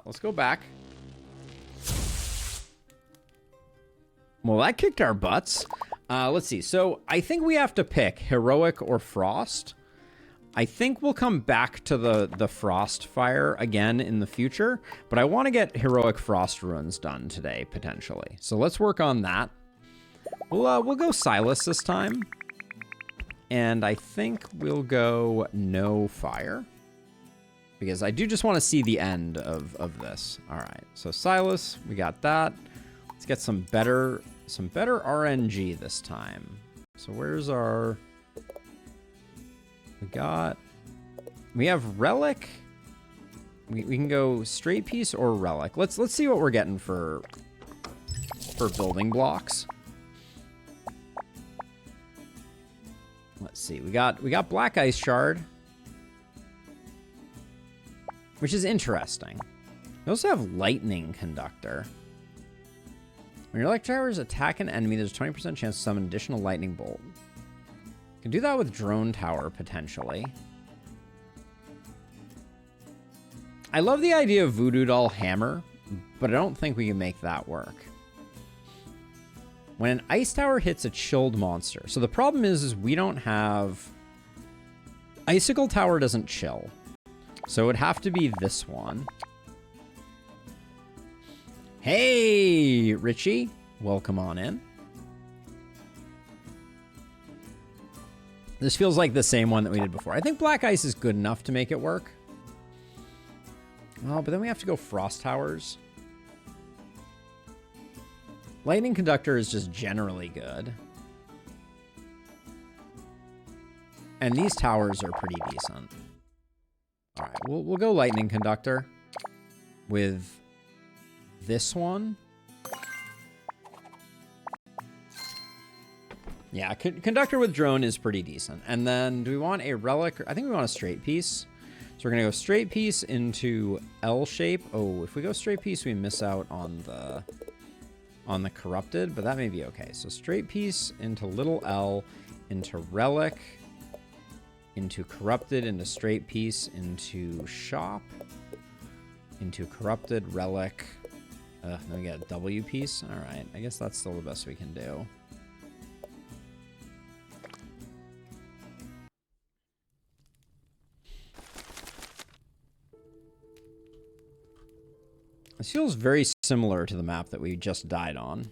Let's go back. Well, that kicked our butts. Let's see. So I think we have to pick Heroic or Frost. I think we'll come back to the Frost Fire again in the future, but I want to get Heroic Frost Ruins done today, potentially. So let's work on that. We'll go Silas this time. And I think we'll go no fire. Because I do just want to see the end of this. All right, so Silas, we got that. Let's get some better RNG this time. So where's our... We have Relic. We can go Straight Piece or Relic. Let's see what we're getting for building blocks. Let's see. We got Black Ice Shard, which is interesting. We also have Lightning Conductor. When your electric towers attack an enemy, there's a 20% chance to summon an additional lightning bolt. Can do that with Drone Tower, potentially. I love the idea of Voodoo Doll Hammer, but I don't think we can make that work. When an Ice Tower hits a chilled monster. So the problem is we don't have... Icicle Tower doesn't chill. So it would have to be this one. Hey, Richie. Welcome on in. This feels like the same one that we did before. I think Black Ice is good enough to make it work. Oh, but then we have to go Frost Towers. Lightning Conductor is just generally good. And these towers are pretty decent. All right, we'll go Lightning Conductor with this one. Yeah, Conductor with Drone is pretty decent. And then do we want a Relic? I think we want a Straight Piece. So we're going to go Straight Piece into L shape. Oh, if we go Straight Piece, we miss out on the Corrupted, but that may be okay. So Straight Piece into little L, into Relic, into Corrupted, into Straight Piece, into Shop, into Corrupted, Relic. Then we got a W piece. All right, I guess that's still the best we can do. This feels very similar to the map that we just died on.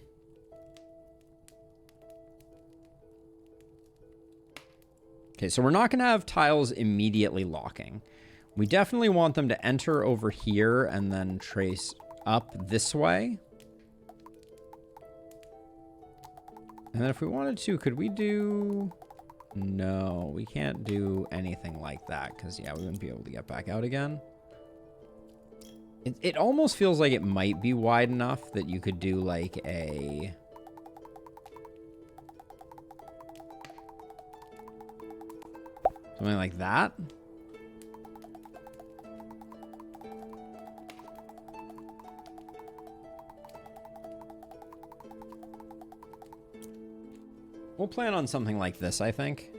Okay, so we're not going to have tiles immediately locking. We definitely want them to enter over here and then trace up this way. And then if we wanted to, could we do... No, we can't do anything like that because, yeah, we wouldn't be able to get back out again. It almost feels like it might be wide enough that you could do like a... something like that. We'll plan on something like this, I think.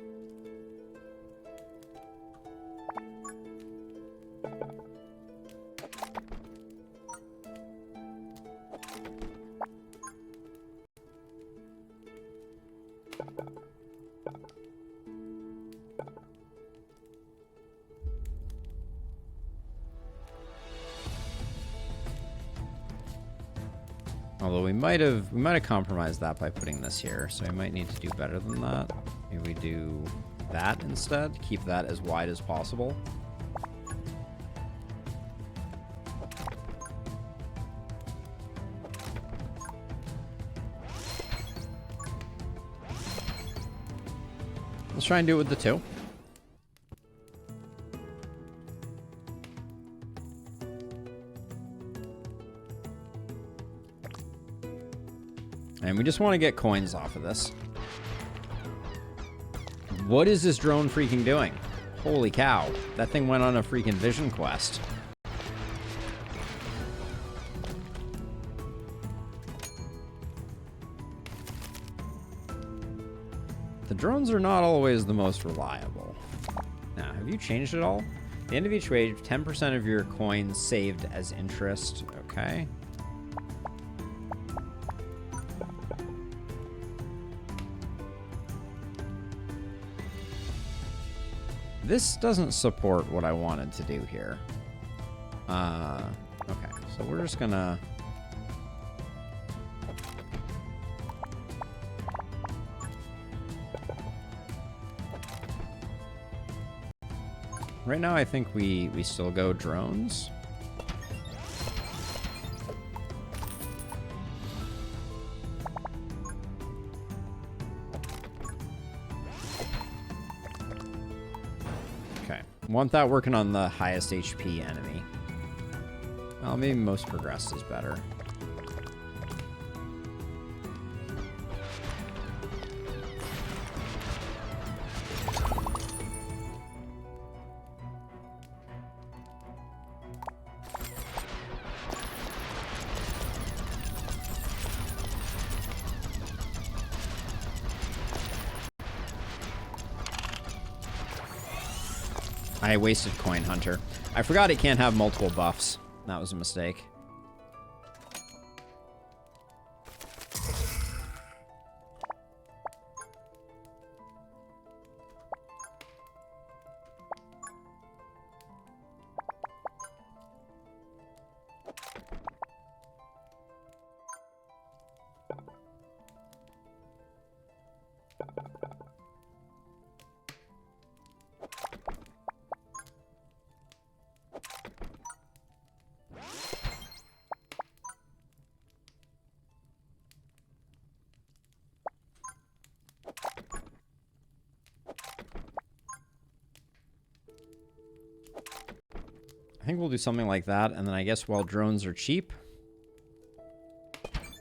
Although we might have compromised that by putting this here, so we might need to do better than that. Maybe we do that instead. Keep that as wide as possible. Let's try and do it with the two. And we just want to get coins off of this. What is this drone freaking doing? Holy cow. That thing went on a freaking vision quest. The drones are not always the most reliable. Now, have you changed it all? At the end of each wage, 10% of your coins saved as interest. Okay. This doesn't support what I wanted to do here. Okay, so we're just gonna... Right now, I think we still go drones. Okay, want that working on the highest HP enemy. Well, maybe most progressed is better. I wasted Coin Hunter. I forgot it can't have multiple buffs. That was a mistake. I think we'll do something like that, and then I guess while drones are cheap,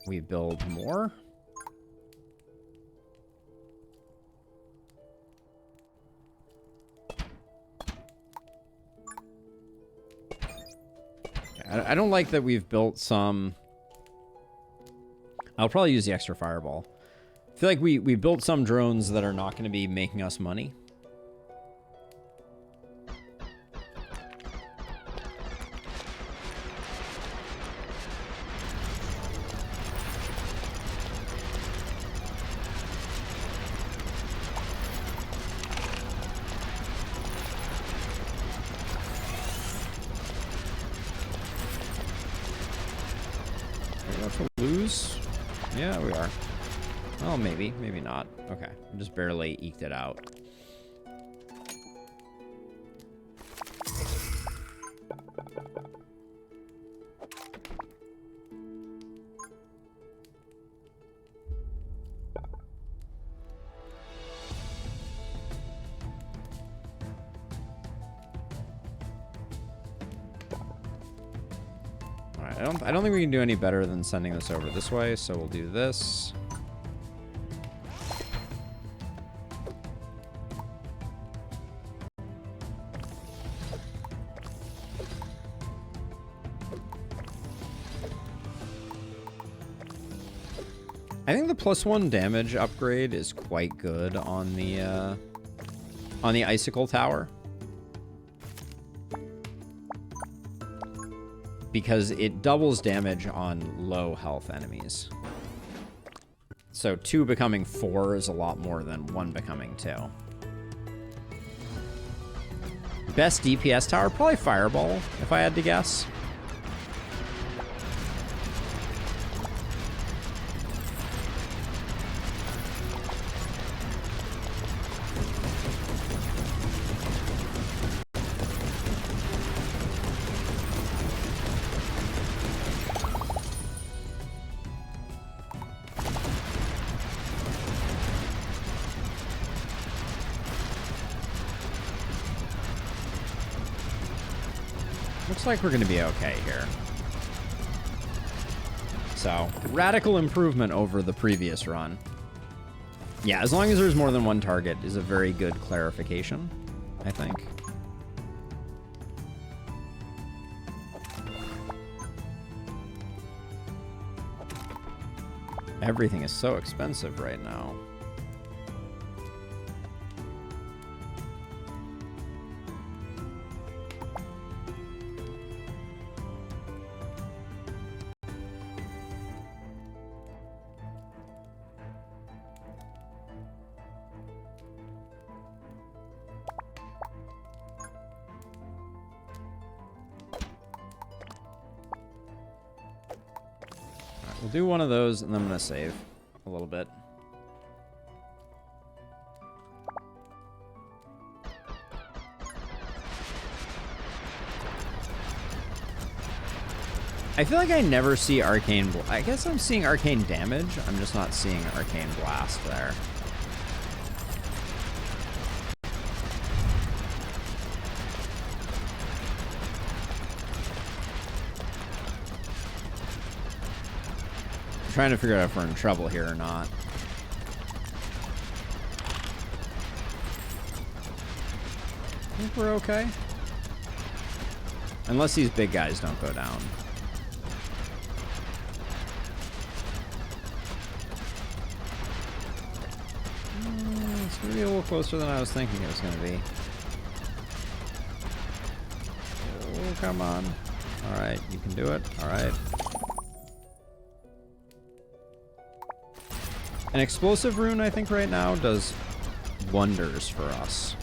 we build more. Okay, I don't like that we've built some... I'll probably use the extra fireball. I feel like we built some drones that are not going to be making us money. Yeah, we are. Well, maybe. Maybe not. Okay. I just barely eked it out. I don't think we can do any better than sending this over this way, so we'll do this. I think the +1 damage upgrade is quite good on the icicle tower. Because it doubles damage on low health enemies. So 2 becoming 4 is a lot more than 1 becoming 2. Best DPS tower? Probably Fireball, if I had to guess. Looks like we're going to be okay here. So, radical improvement over the previous run. Yeah, as long as there's more than one target is a very good clarification, I think. Everything is so expensive right now. We'll do one of those, and then I'm going to save a little bit. I feel like I never see arcane. I guess I'm seeing arcane damage. I'm just not seeing arcane blast there. I'm trying to figure out if we're in trouble here or not. I think we're okay. Unless these big guys don't go down. It's going to be a little closer than I was thinking it was going to be. Oh, come on. Alright, you can do it. Alright. An explosive rune, I think, right now does wonders for us.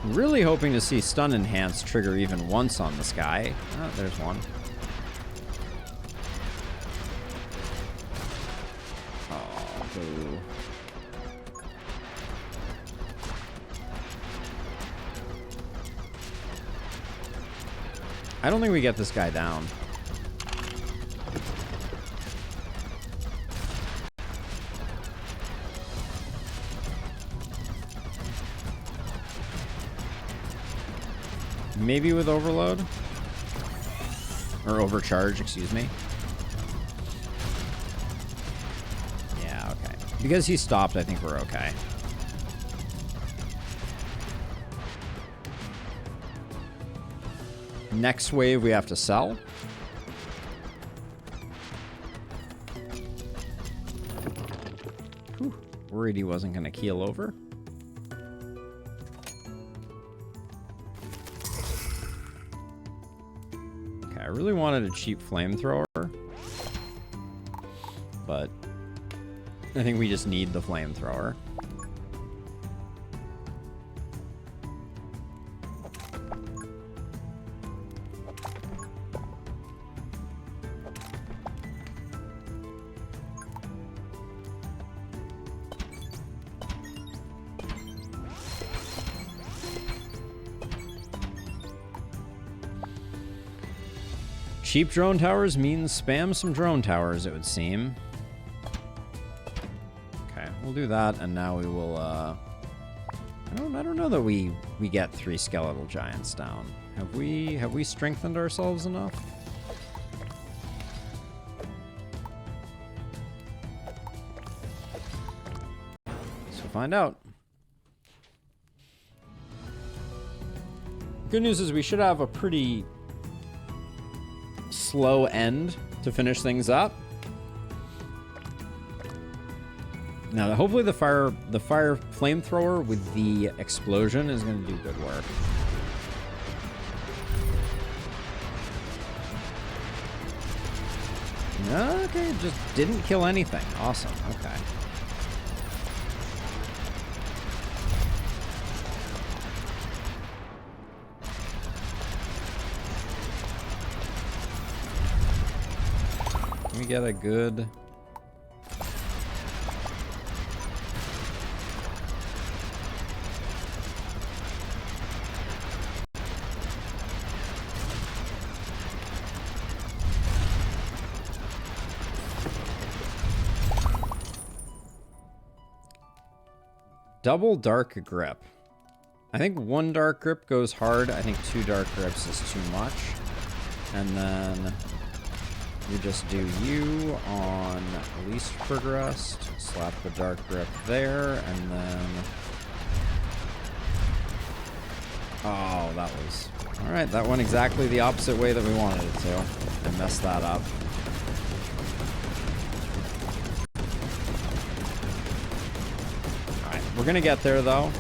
Really hoping to see Stun Enhance trigger even once on this guy. Oh, there's one. Oh, boo. I don't think we get this guy down. Maybe with overload? Or overcharge, excuse me. Yeah, okay. Because he stopped, I think we're okay. Next wave, we have to sell. Whew. Worried he wasn't going to keel over. I really wanted a cheap flamethrower, but I think we just need the flamethrower. Cheap drone towers means spam some drone towers, it would seem. Okay, we'll do that, and now we will, I don't know that we get 3 skeletal giants down. Have we strengthened ourselves enough? So find out. Good news is we should have a pretty slow end to finish things up. Now, hopefully the fire flamethrower with the explosion is going to do good work. Okay, just didn't kill anything. Awesome. Okay. We get a good... Double dark grip. I think 1 dark grip goes hard. I think 2 dark grips is too much. And then we just do you on least progressed. Slap the dark grip there, and then... Oh, that was... Alright, that went exactly the opposite way that we wanted it to. I messed that up. Alright, we're gonna get there, though.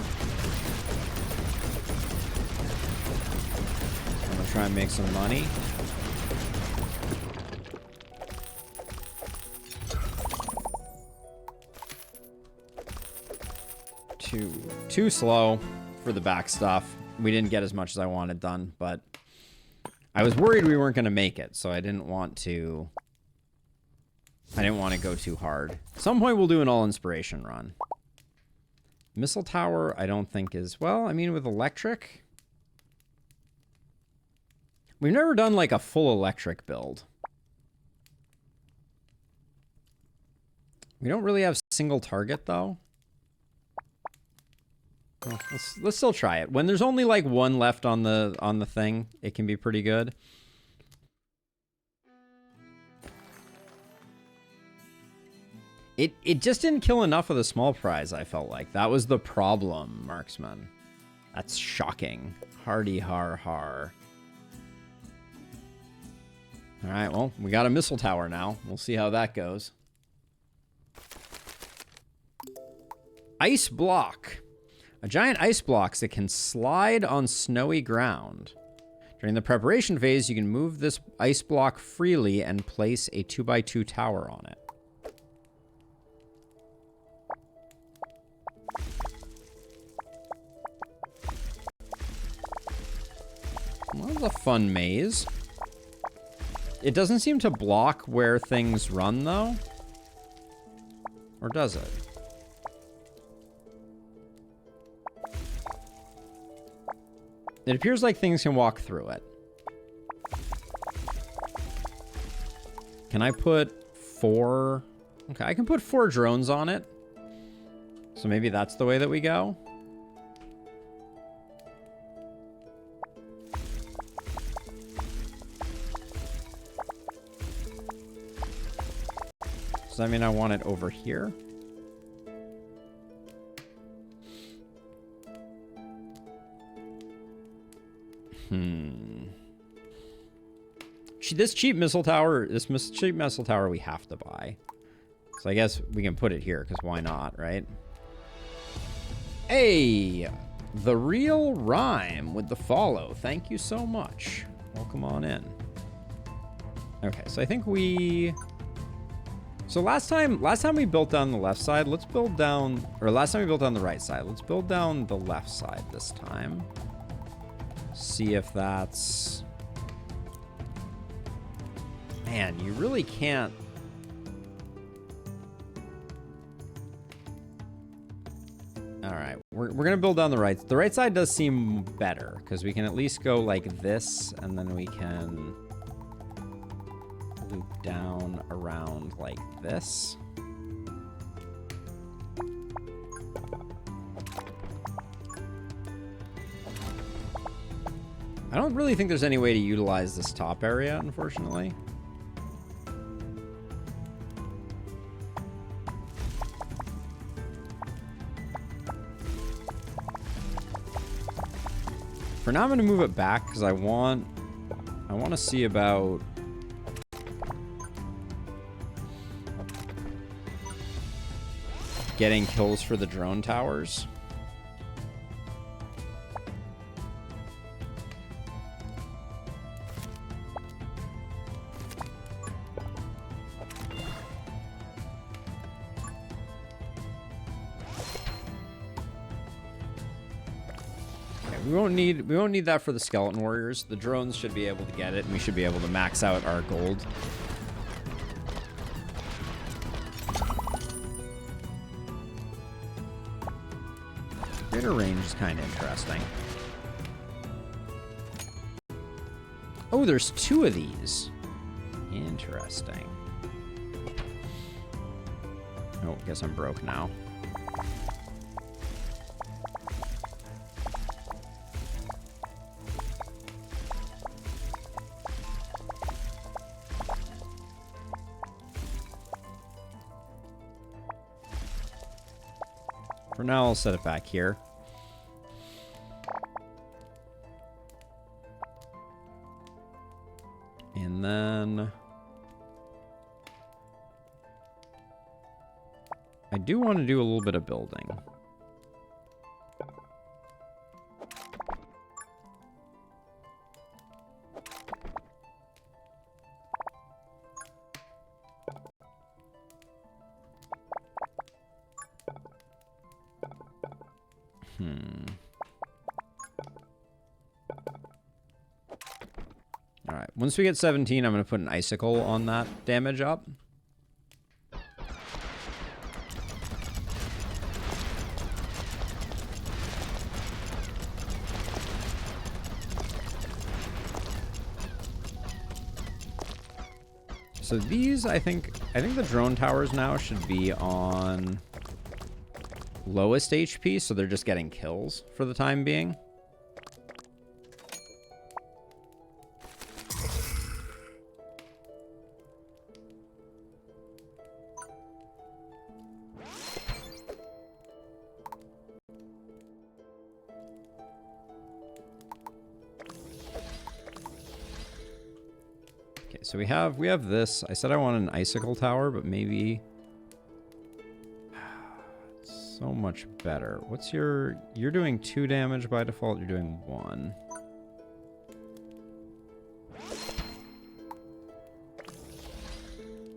I'm gonna try and make some money. too slow for the back stuff. We didn't get as much as I wanted done, but I was worried we weren't going to make it, so I didn't want to go too hard. At some point, we'll do an all-inspiration run. Missile tower, I don't think is... Well, I mean, with electric... We've never done, like, a full electric build. We don't really have single target, though. Well, let's still try it. When there's only, like, one left on the thing, it can be pretty good. It just didn't kill enough of the small prize, I felt like. That was the problem, Marksman. That's shocking. Hardy har har. Alright, well, we got a missile tower now. We'll see how that goes. Ice block. A giant ice block that can slide on snowy ground. During the preparation phase, you can move this ice block freely and place a 2x2 tower on it. Well, that was a fun maze. It doesn't seem to block where things run, though. Or does it? It appears like things can walk through it. Can I put 4? Okay, I can put 4 drones on it. So maybe that's the way that we go. Does that mean I want it over here? This cheap missile tower we have to buy. So I guess we can put it here, because why not, right? Hey! The Real Rhyme with the follow. Thank you so much. Welcome on in. Okay, so I think we... So last time we built down the left side, let's build down... Or last time we built down the right side. Let's build down the left side this time. See if that's... Man, you really can't... Alright, we're going to build down the right... The right side does seem better, because we can at least go like this, and then we can loop down around like this. I don't really think there's any way to utilize this top area, unfortunately. For now, I'm going to move it back because I want to see about getting kills for the drone towers. We won't need that for the skeleton warriors. The drones should be able to get it, and we should be able to max out our gold. Greater range is kind of interesting. Oh, there's 2 of these. Interesting. Oh, guess I'm broke now. For now, I'll set it back here. And then... I do want to do a little bit of building. All right. Once we get 17, I'm going to put an icicle on that damage up. So these, I think the drone towers now should be on lowest HP, so they're just getting kills for the time being. So we have this. I said I want an icicle tower, but maybe so much better. What's you're doing 2 damage by default, you're doing 1.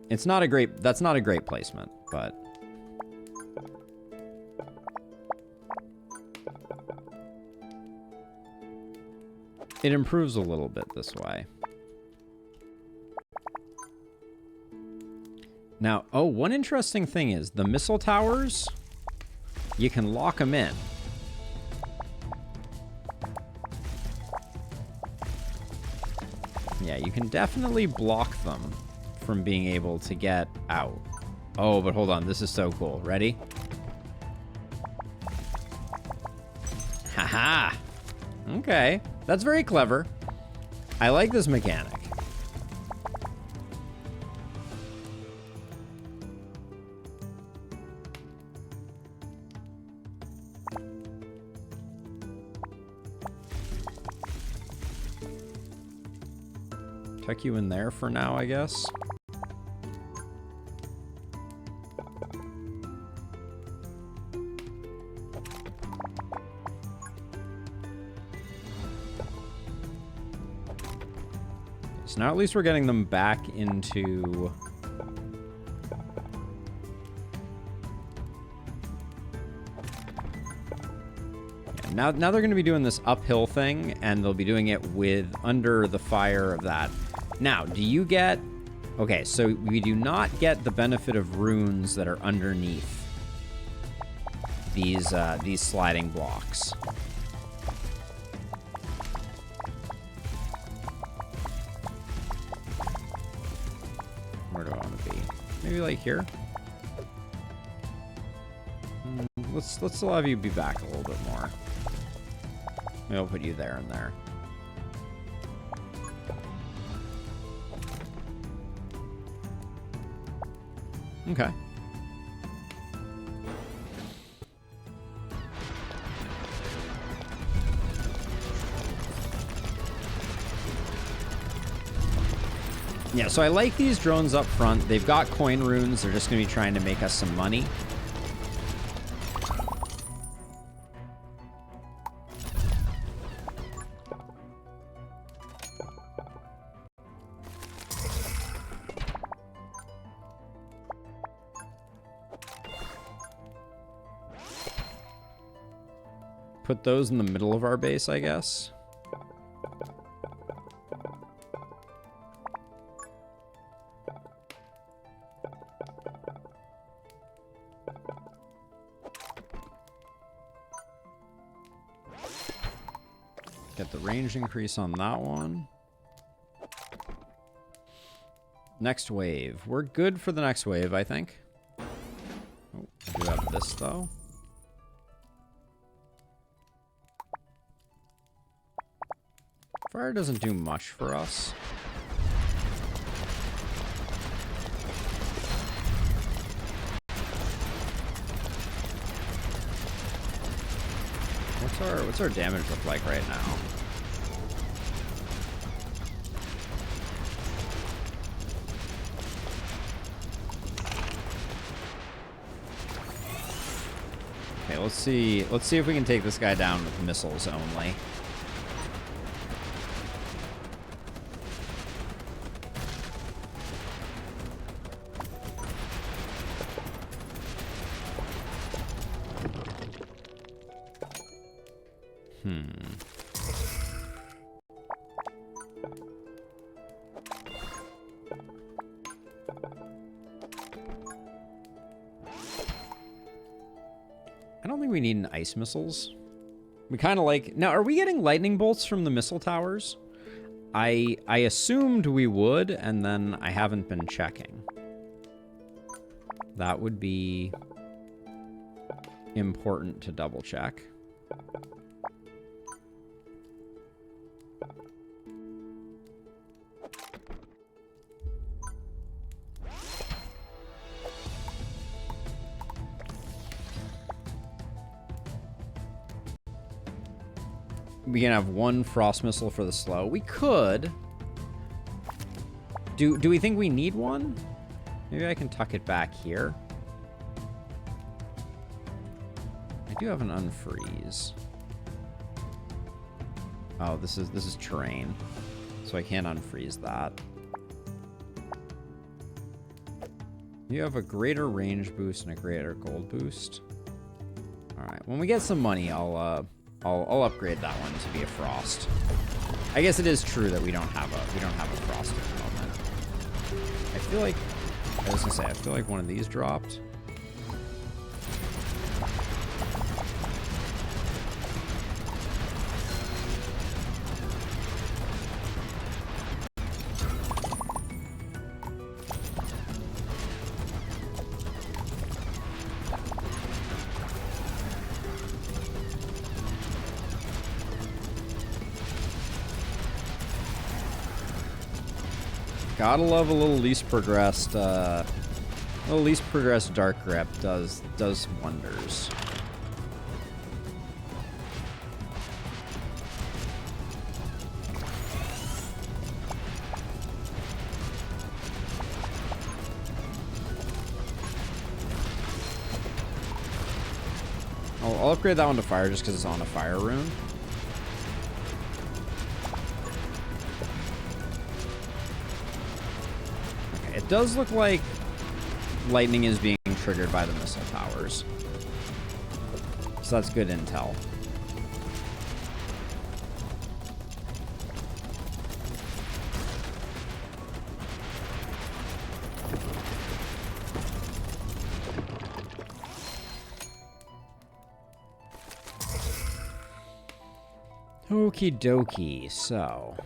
That's not a great placement, but it improves a little bit this way. Now, oh, one interesting thing is the missile towers, you can lock them in. Yeah, you can definitely block them from being able to get out. Oh, but hold on, this is so cool. Ready? Haha! Okay, that's very clever. I like this mechanic. Tuck you in there for now, I guess. So now at least we're getting them back into... yeah, now they're going to be doing this uphill thing, and they'll be doing it with under the fire of that. Now, do you get... okay, so we do not get the benefit of runes that are underneath these sliding blocks. Where do I want to be? Maybe like here? Let's still have you be back a little bit more. Maybe I'll put you there and there. Okay. Yeah, so I like these drones up front. They've got coin runes. They're just going to be trying to make us some money. Put those in the middle of our base, I guess. Get the range increase on that one. Next wave. We're good for the next wave, I think. Oh, I do have this, though. Fire doesn't do much for us. What's our damage look like right now? Okay, let's see if we can take this guy down with missiles only. I don't think we need an ice missiles. We kind of like... Now, are we getting lightning bolts from the missile towers? I assumed we would, and then I haven't been checking. That would be important to double check. We can have one frost missile for the slow. We could. Do we think we need one? Maybe I can tuck it back here. I do have an unfreeze. Oh, this is terrain, so I can't unfreeze that. You have a greater range boost and a greater gold boost. All right, when we get some money, I'll upgrade that one to be a frost. I guess it is true that we don't have a frost at the moment. I feel like I feel like one of these dropped. Gotta love a little least progressed dark grip does wonders. I'll upgrade that one to fire just because it's on a fire rune. It does look like lightning is being triggered by the missile towers. So that's good intel. Okie dokie, so...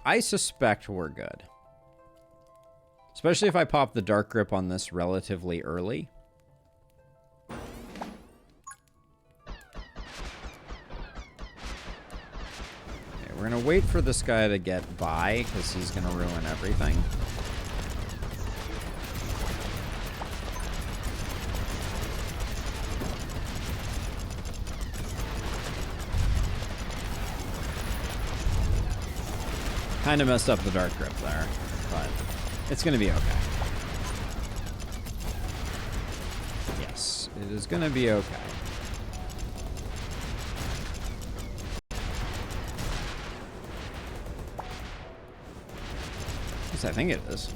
I suspect we're good. Especially if I pop the dark grip on this relatively early. Okay, we're gonna wait for this guy to get by, because he's gonna ruin everything. Kind of messed up the dark grip there, but it's going to be okay. Yes, it is going to be okay. Yes, I think it is.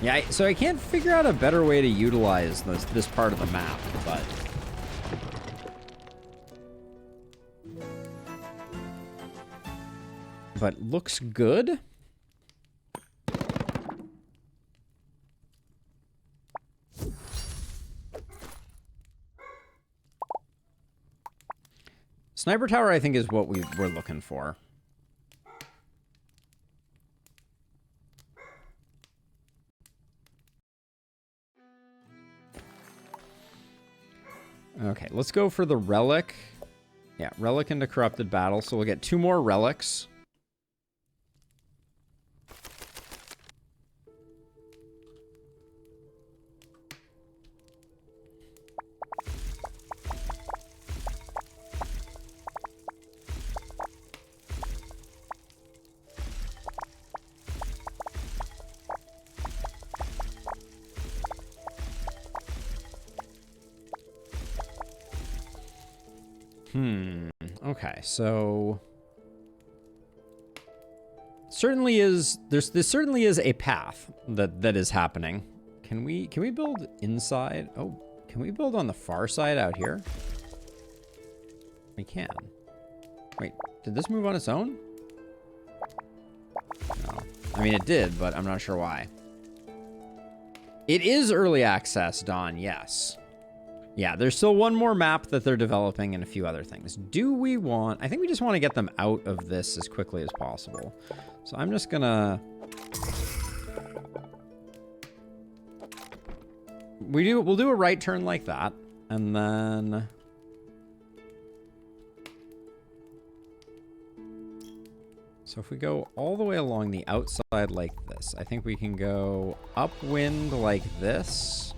Yeah, so I can't figure out a better way to utilize this part of the map, but looks good. Sniper tower, I think, is what we're looking for. Okay, let's go for the relic. Yeah, relic into corrupted battle. So we'll get 2 more relics. Okay, so certainly is there certainly is a path that is happening. Can we build inside? Oh, can we build on the far side out here? We can. Wait, did this move on its own? No. I mean, it did, but I'm not sure why. It is early access, Dawn, yes. Yeah, there's still one more map that they're developing and a few other things. Do we want... I think we just want to get them out of this as quickly as possible. So I'm just gonna... We'll do a right turn like that, and then... So if we go all the way along the outside like this, I think we can go upwind like this,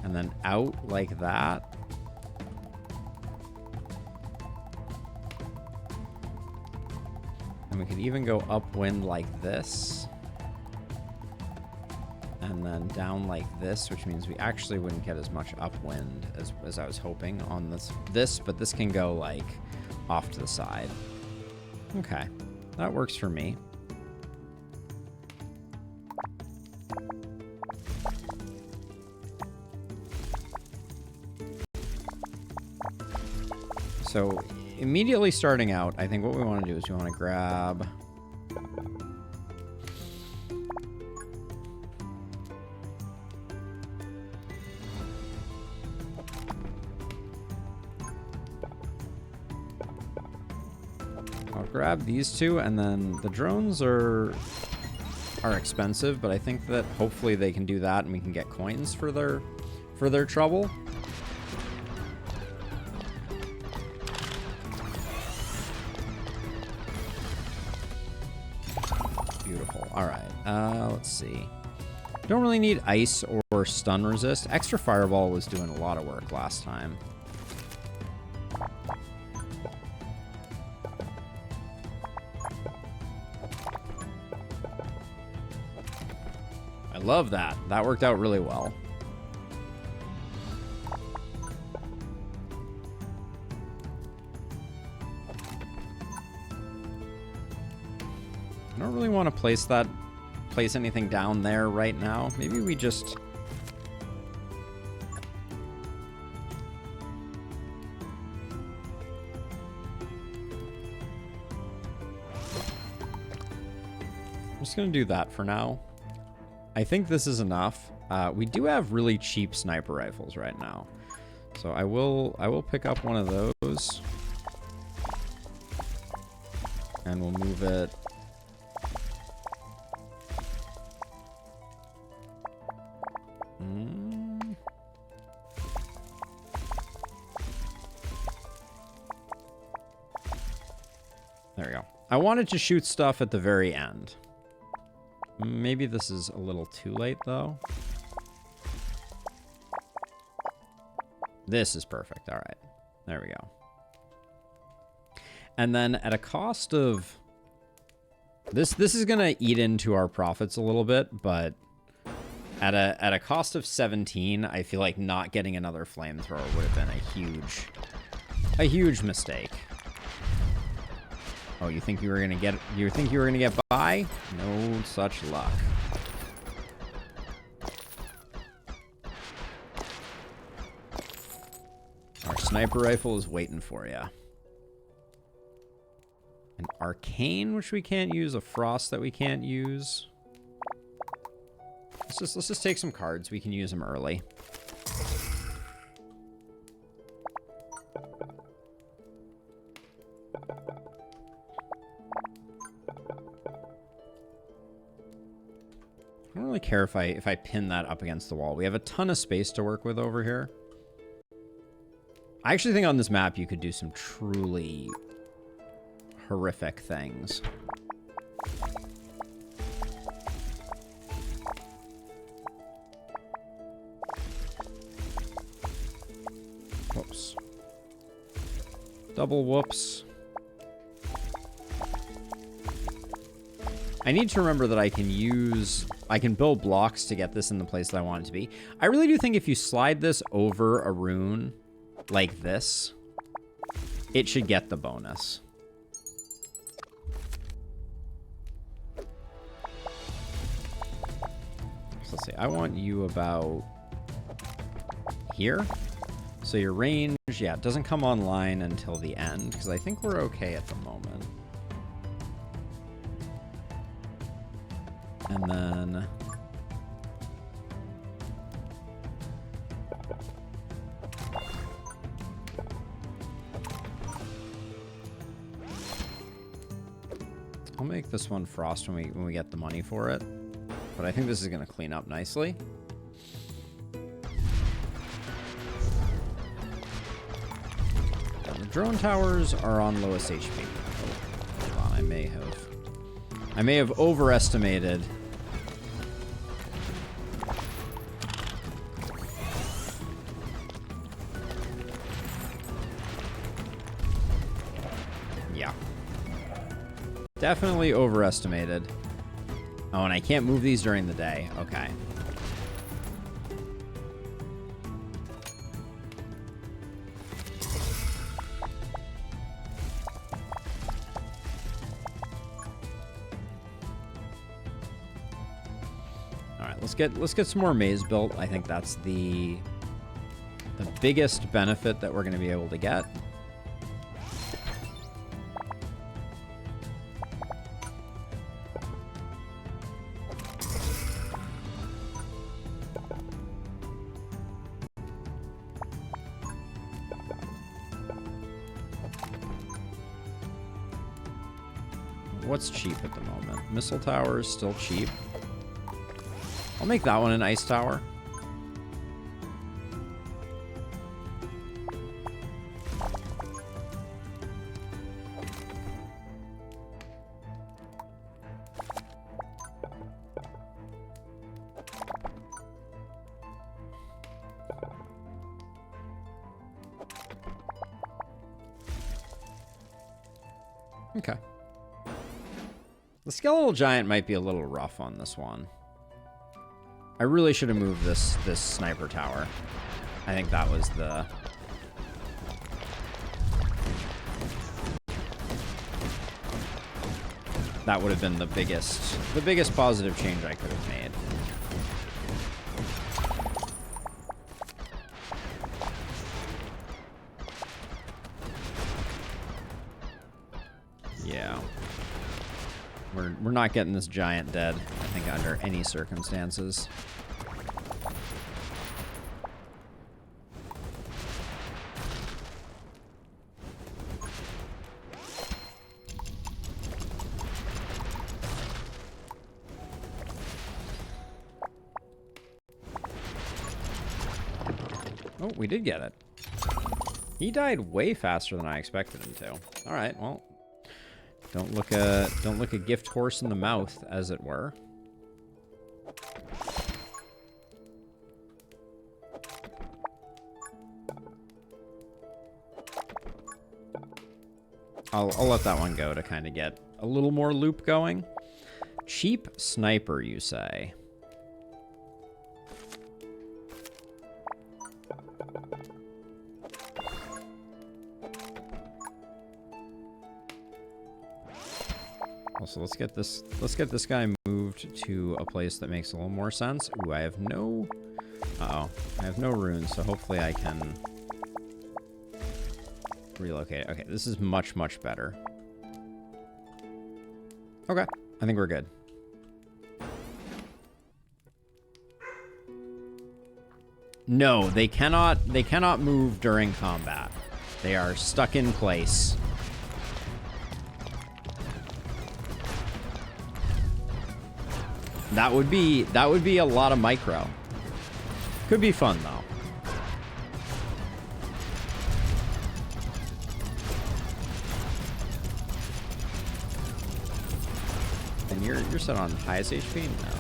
and then out like that. And we could even go upwind like this, and then down like this, which means we actually wouldn't get as much upwind as I was hoping on this, but this can go like off to the side. Okay, that works for me. So immediately starting out, I think what we want to do is we want to grab... grab these two, and then the drones are expensive, but I think that hopefully they can do that and we can get coins for their trouble. Beautiful. All right. Let's see. Don't really need ice or stun resist. Extra fireball was doing a lot of work last time. I love that. That worked out really well. I don't really want to place anything down there right now. Maybe we just... I'm just going to do that for now. I think this is enough. We do have really cheap sniper rifles right now, so I will pick up one of those, and we'll move it. There we go. I wanted to shoot stuff at the very end. Maybe this is a little too late, though. This is perfect. All right. There we go. And then at a cost of... This is going to eat into our profits a little bit, but at a cost of 17, I feel like not getting another flamethrower would have been a huge mistake. Oh, you think you were gonna get by? No such luck. Our sniper rifle is waiting for you. An arcane, which we can't use. A frost that we can't use. Let's just take some cards. We can use them early. I don't really care if I pin that up against the wall. We have a ton of space to work with over here. I actually think on this map you could do some truly horrific things. Whoops. Double whoops. I need to remember that I can build blocks to get this in the place that I want it to be. I really do think if you slide this over a rune like this, it should get the bonus. So let's see. I want you about here. So your range, yeah, it doesn't come online until the end, because I think we're okay at the moment. And then... I'll make this one frost when we get the money for it. But I think this is going to clean up nicely. The drone towers are on lowest HP. Oh, hold on, I may have overestimated. Yeah. Definitely overestimated. Oh, and I can't move these during the day. Okay. All right, let's get some more maze built. I think that's the biggest benefit that we're going to be able to get. What's cheap at the moment? Missile tower is still cheap. I'll make that one an ice tower. Okay. The skeletal giant might be a little rough on this one. I really should have moved this sniper tower. I think that was the... That would have been the biggest positive change I could have made. Yeah. We're not getting this giant dead, I think, under any circumstances. Oh, we did get it. He died way faster than I expected him to. All right, well. Don't look a gift horse in the mouth, as it were. I'll let that one go to kind of get a little more loop going. Cheap sniper, you say? Also, let's get this guy moved to a place that makes a little more sense. Ooh, I have no... Uh-oh. I have no runes, so hopefully I can relocate. Okay, this is much, much better. Okay, I think we're good. No, they cannot move during combat. They are stuck in place. That would be a lot of micro. Could be fun though. And you're set on highest HP? No.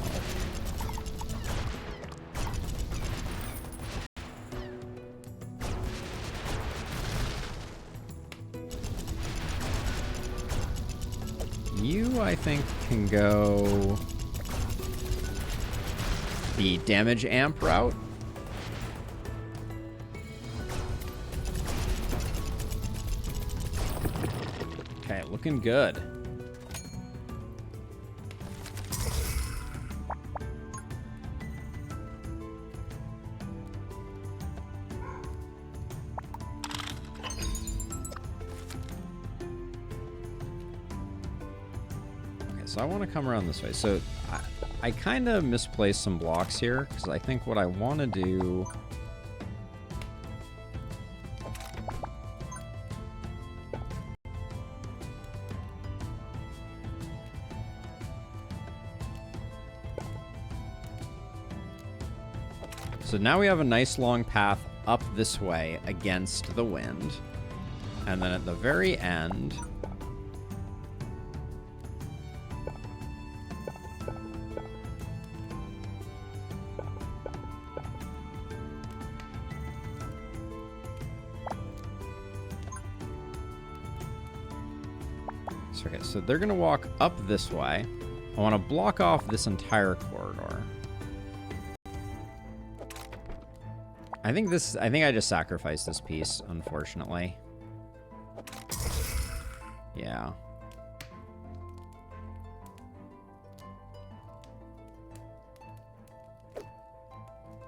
You, I think, can go the damage amp route. looking good. So I want to come around this way. So I kind of misplaced some blocks here because I think what I want to do... So now we have a nice long path up this way against the wind. And then at the very end... Okay, so they're going to walk up this way. I want to block off this entire corridor. I think I just sacrificed this piece, unfortunately. Yeah.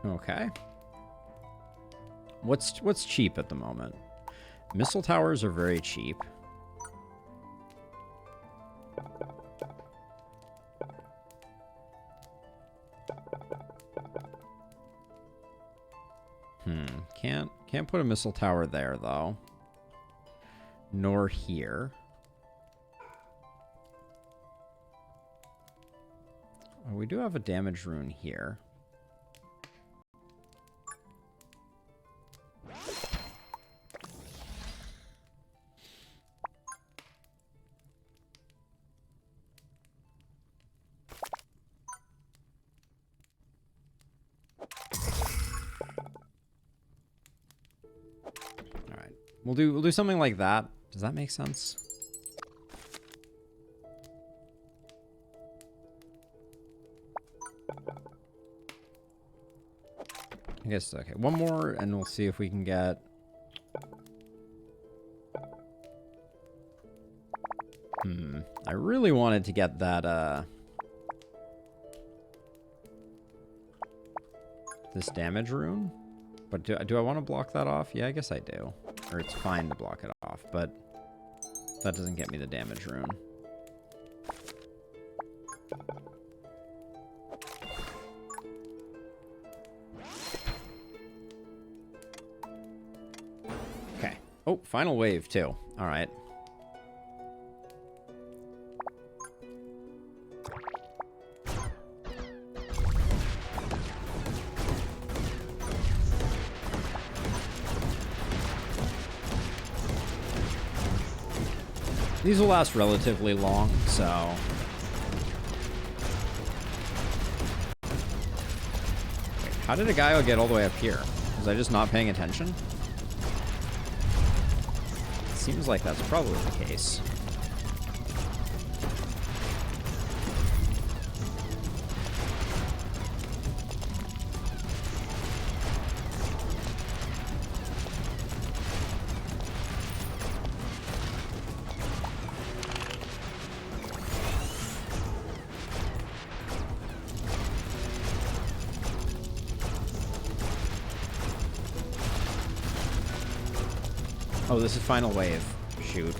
Okay. What's cheap at the moment? Missile towers are very cheap. Can't put a missile tower there, though. Nor here. Oh, we do have a damage rune here. We'll do something like that. Does that make sense? I guess, okay. One more, and we'll see if we can get... I really wanted to get that, this damage rune. But do I want to block that off? Yeah, I guess I do. Or it's fine to block it off, but that doesn't get me the damage rune. Okay. Oh, final wave, too. All right. These will last relatively long, so... Wait, how did a guy get all the way up here? Was I just not paying attention? It seems like that's probably the case. Oh, this is final wave. Shoot.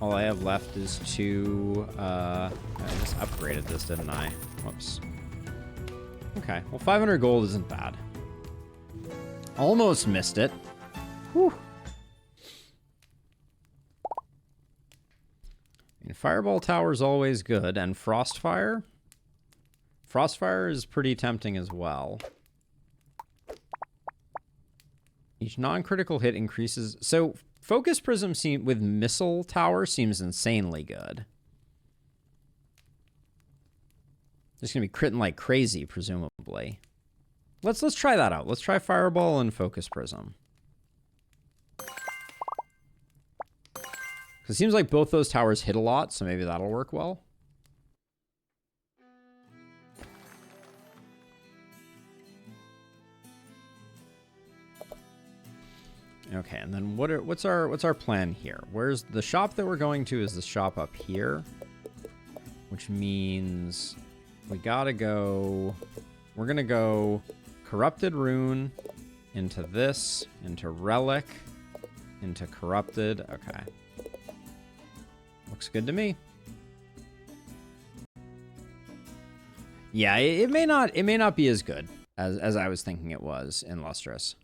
All I have left is to, I just upgraded this, didn't I? Whoops. Okay, well 500 gold isn't bad. Almost missed it. Whew. Fireball Tower is always good, and Frostfire? Frostfire is pretty tempting as well. Each non-critical hit increases... So, Focus Prism with Missile Tower seems insanely good. It's going to be critting like crazy, presumably. Let's try that out. Let's try Fireball and Focus Prism. It seems like both those towers hit a lot, so maybe that'll work well. Okay, and then what's our plan here? Where's the shop that we're going to? Is the shop up here? Which means we gotta go. We're gonna go corrupted rune into this, into relic, into corrupted. Okay, looks good to me. Yeah, it may not be as good as I was thinking it was in Lustrous.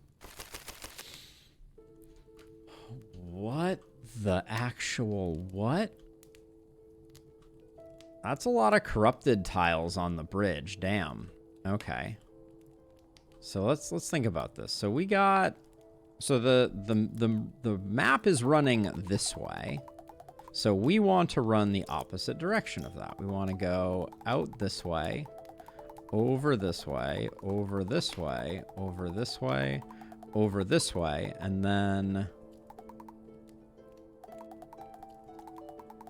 What the actual what? That's a lot of corrupted tiles on the bridge. Damn. Okay. So let's think about this. So we got the map is running this way. So we want to run the opposite direction of that. We want to go out this way, over this way, over this way, over this way, over this way, and then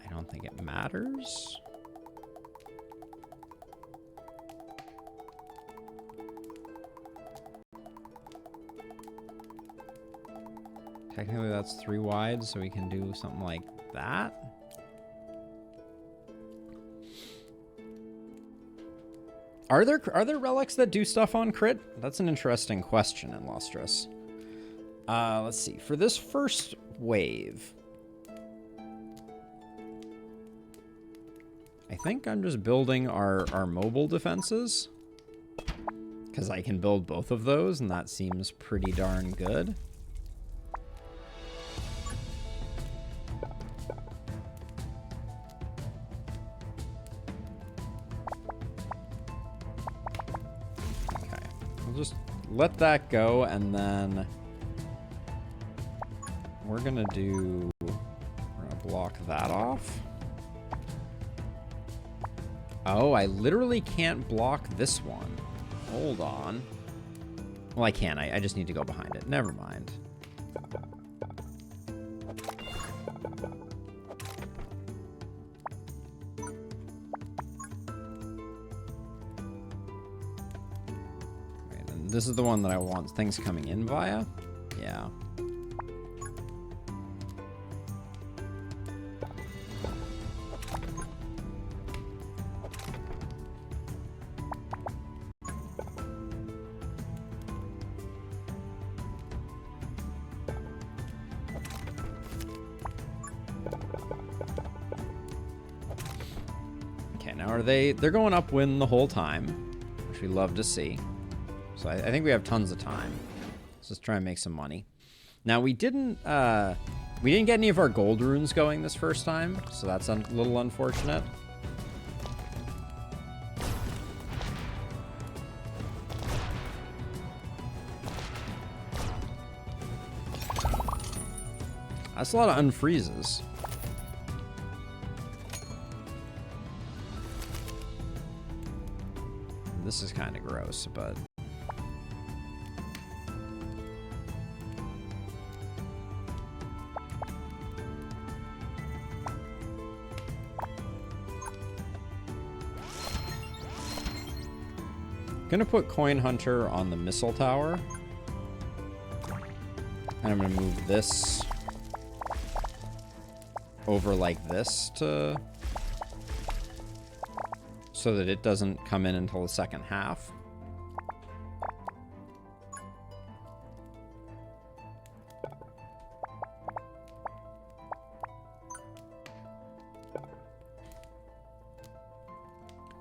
I don't think it matters. Technically that's 3 wide, so we can do something like that. Are there relics that do stuff on crit? That's an interesting question in Lustrous. Let's see. For this first wave, I think I'm just building our mobile defenses, because I can build both of those, and that seems pretty darn good. Okay, we'll just let that go, and then we're gonna block that off. Oh, I literally can't block this one. Hold on. Well, I can. I just need to go behind it. Never mind. Okay, then this is the one that I want things coming in via. Yeah. They're going upwind the whole time, which we love to see. So I think we have tons of time. Let's just try and make some money. Now we didn't get any of our gold runes going this first time, so that's a little unfortunate. That's a lot of unfreezes. This is kind of gross, but gonna put Coin Hunter on the missile tower, and I'm gonna move this over like this so that it doesn't come in until the second half.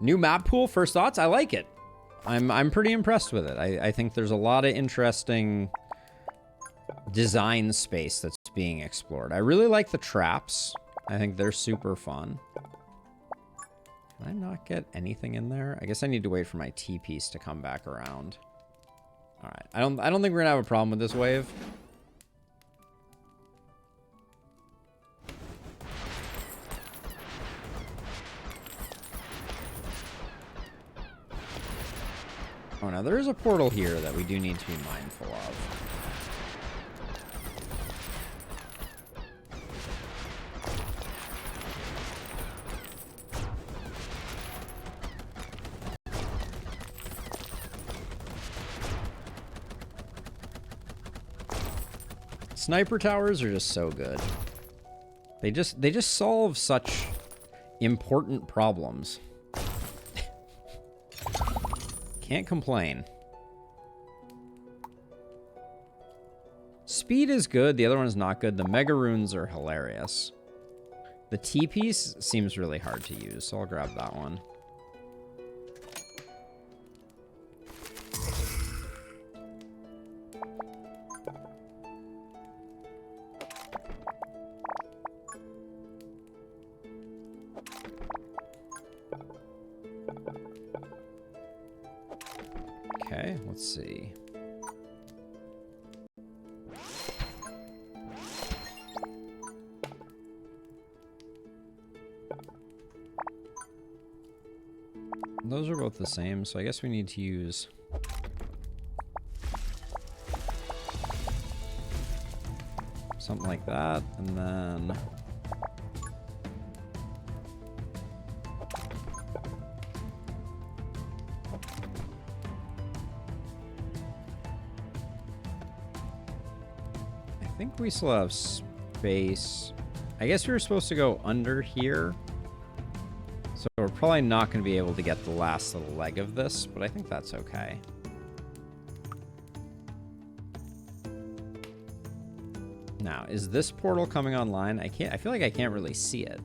New map pool, first thoughts? I like it. I'm pretty impressed with it. I think there's a lot of interesting design space that's being explored. I really like the traps. I think they're super fun. Can I not get anything in there? I guess I need to wait for my T-piece to come back around. All right. I don't think we're gonna have a problem with this wave. Oh, now there is a portal here that we do need to be mindful of. Sniper towers are just so good. They just solve such important problems. Can't complain. Speed is good. The other one is not good. The Mega Runes are hilarious. The T-piece seems really hard to use, so I'll grab that one. Okay, let's see. Those are both the same, so I guess we need to use something like that, and then I think we still have space. I guess we were supposed to go under here. So we're probably not going to be able to get the last little leg of this, but I think that's okay. Now, is this portal coming online? I feel like I can't really see it.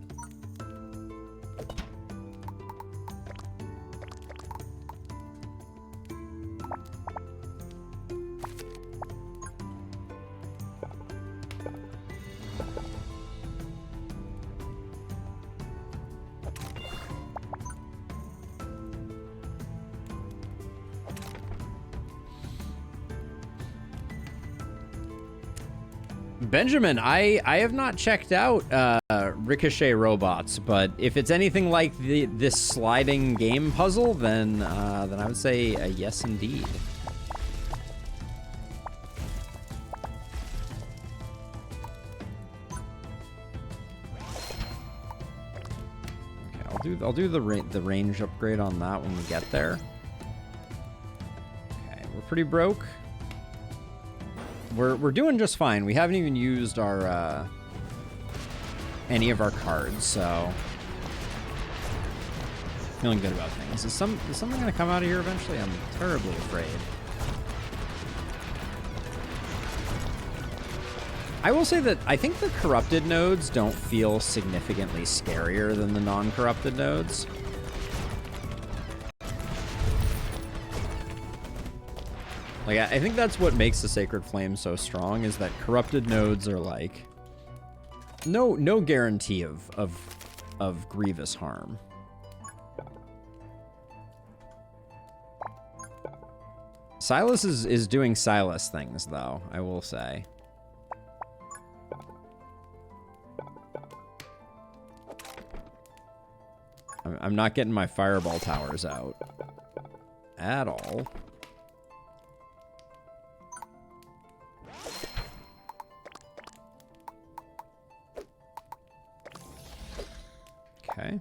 Benjamin, I have not checked out Ricochet robots, but if it's anything like this sliding game puzzle, then I would say yes, indeed. Okay, I'll do the range upgrade on that when we get there. Okay, we're pretty broke. We're doing just fine. We haven't even used our any of our cards, so feeling good about things. Is something gonna come out of here eventually? I'm terribly afraid. I will say that I think the corrupted nodes don't feel significantly scarier than the non-corrupted nodes. Like, I think that's what makes the Sacred Flame so strong, is that corrupted nodes are like no guarantee of grievous harm. Silas is doing Silas things, though, I will say. I'm not getting my fireball towers out at all. Okay.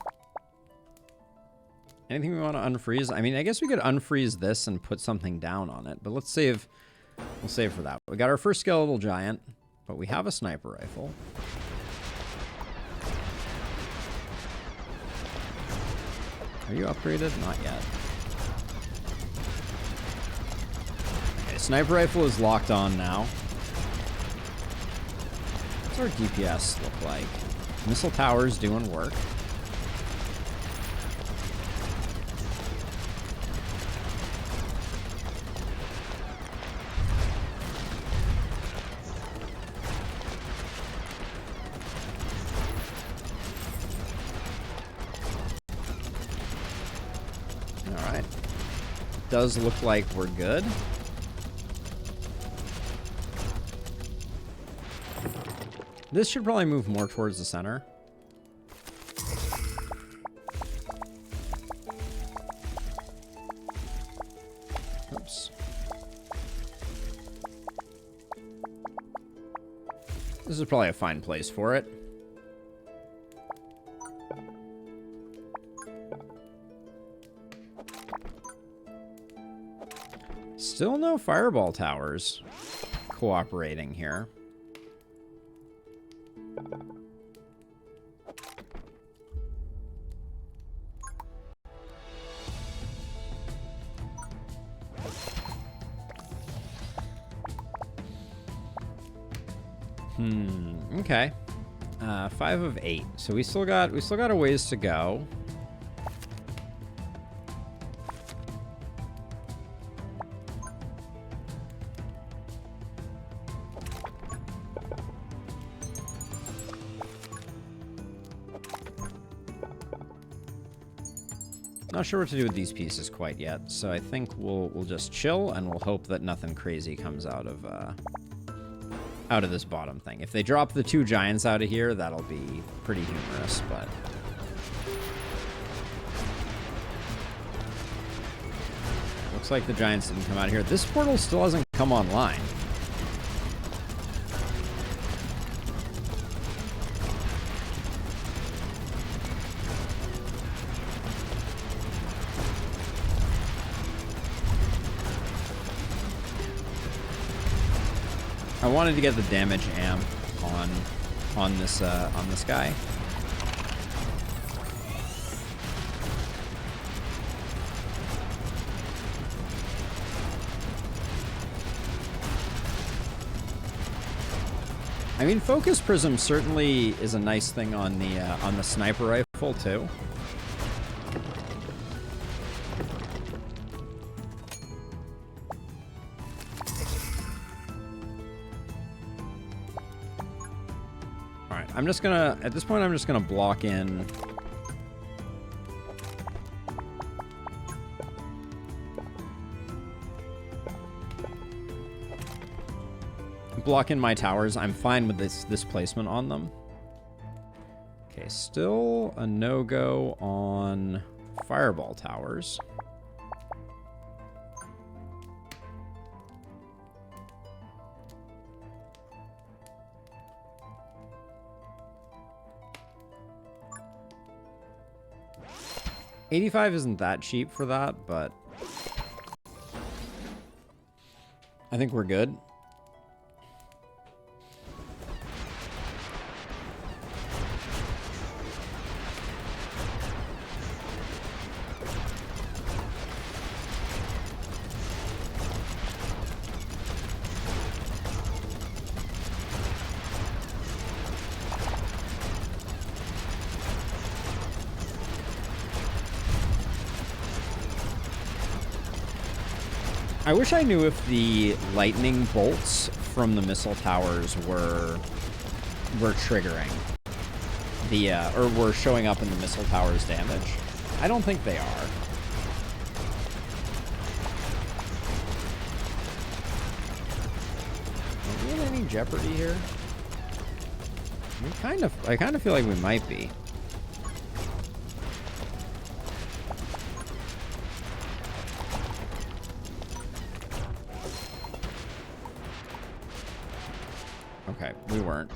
Anything we want to unfreeze? I mean, I guess we could unfreeze this and put something down on it, but let's save. We'll save for that. We got our first skeletal giant, but we have a sniper rifle. Are you upgraded? Not yet. Okay, sniper rifle is locked on now. What's our DPS look like? Missile tower's doing work. Does look like we're good. This should probably move more towards the center. Oops. This is probably a fine place for it. Still no fireball towers cooperating here. Okay. 5 of 8. So we still got a ways to go. Not sure what to do with these pieces quite yet, so I think we'll just chill and we'll hope that nothing crazy comes out of this bottom thing. If they drop the 2 giants out of here, that'll be pretty humorous, but looks like the giants didn't come out of here. This portal still hasn't come online. I wanted to get the damage amp on this guy. I mean, focus prism certainly is a nice thing on the sniper rifle too. I'm just gonna, at this point, I'm just gonna block in. Block in my towers. I'm fine with this placement on them. Okay, still a no-go on fireball towers. $85 isn't that cheap for that, but I think we're good. I wish I knew if the lightning bolts from the missile towers were triggering the or were showing up in the missile towers damage. I don't think they are. Are we in any jeopardy here? I kind of feel like we might be. Okay, we weren't.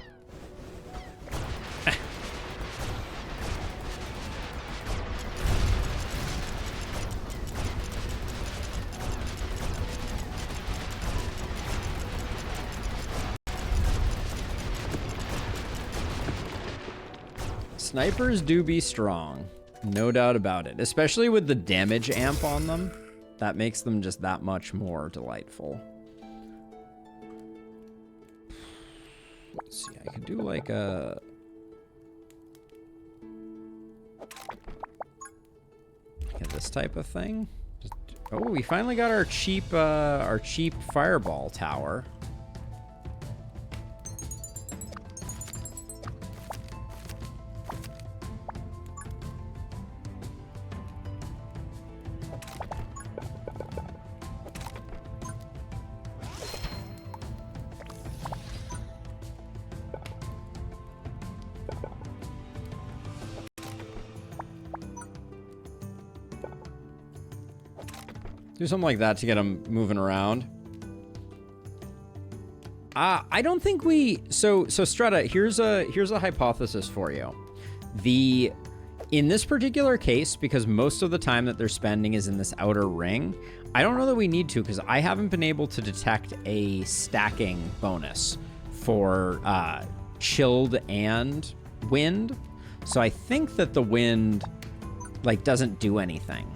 Snipers do be strong, no doubt about it. Especially with the damage amp on them. That makes them just that much more delightful. Let's see, I could do like a... this type of thing. Just, oh, we finally got our cheap fireball tower. Do something like that to get them moving around. I don't think we... So Strata, here's a hypothesis for you. In this particular case, because most of the time that they're spending is in this outer ring, I don't know that we need to, because I haven't been able to detect a stacking bonus for chilled and wind. So I think that the wind, like, doesn't do anything.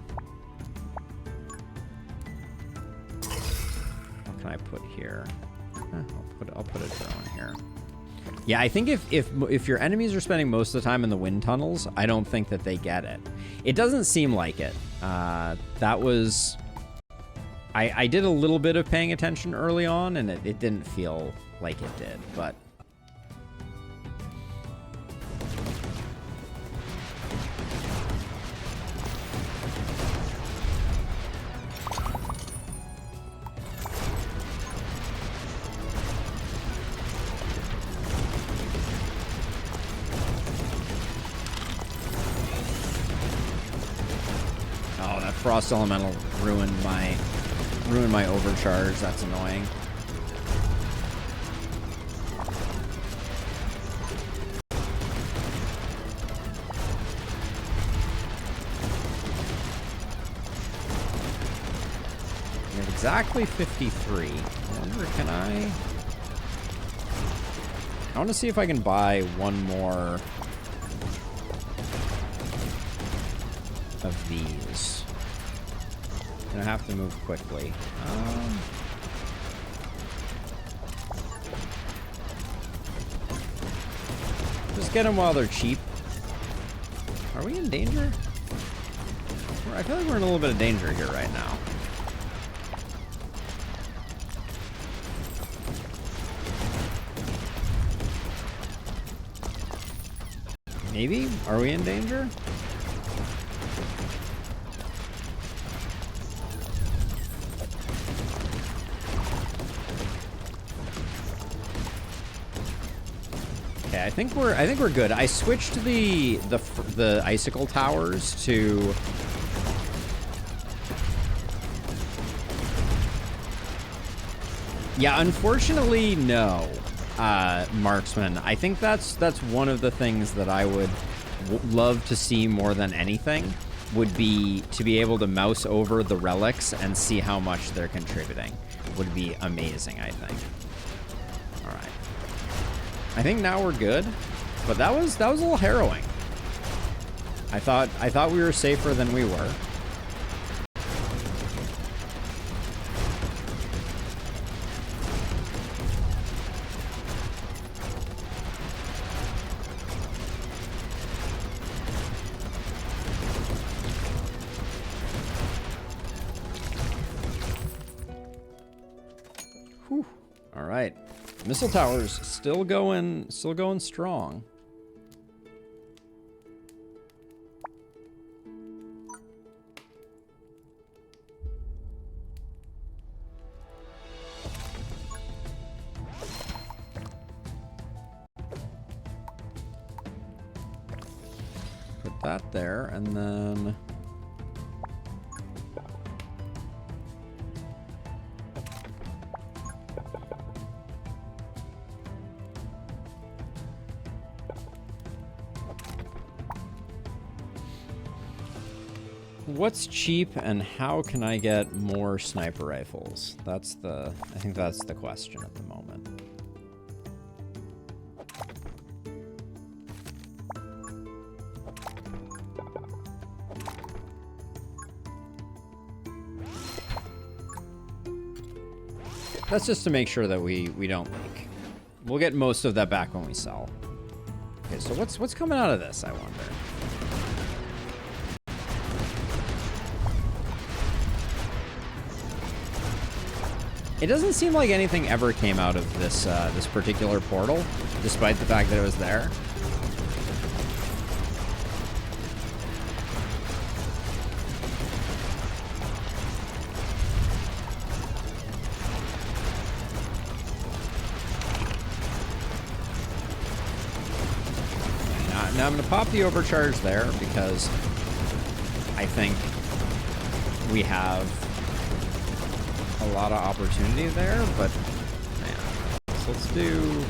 What can I put here? I'll put a drone here. Yeah, I think if your enemies are spending most of the time in the wind tunnels, I don't think that they get it. It doesn't seem like it. That was... I did a little bit of paying attention early on, and it didn't feel like it did, but... Frost Elemental ruined my overcharge. That's annoying. We have exactly 53. I wonder, can I want to see if I can buy one more of these. Gonna have to move quickly. Just get them while they're cheap. Are we in danger? I feel like we're in a little bit of danger here right now. Maybe? Are we in danger? I think we're good. I switched the icicle towers to yeah, unfortunately no. Marksman. I think that's one of the things that I would love to see more than anything would be to be able to mouse over the relics and see how much they're contributing. Would be amazing, I think. I think now we're good, but that was a little harrowing. I thought we were safer than we were. Whew. All right. Missile towers still going strong. Put that there, and then what's cheap and how can I get more sniper rifles? I think that's the question at the moment. That's just to make sure that we don't leak. We'll get most of that back when we sell. Okay, so what's coming out of this, I wonder? It doesn't seem like anything ever came out of this this particular portal, despite the fact that it was there. Now I'm going to pop the overcharge there because I think we have a lot of opportunity there, but man, so let's do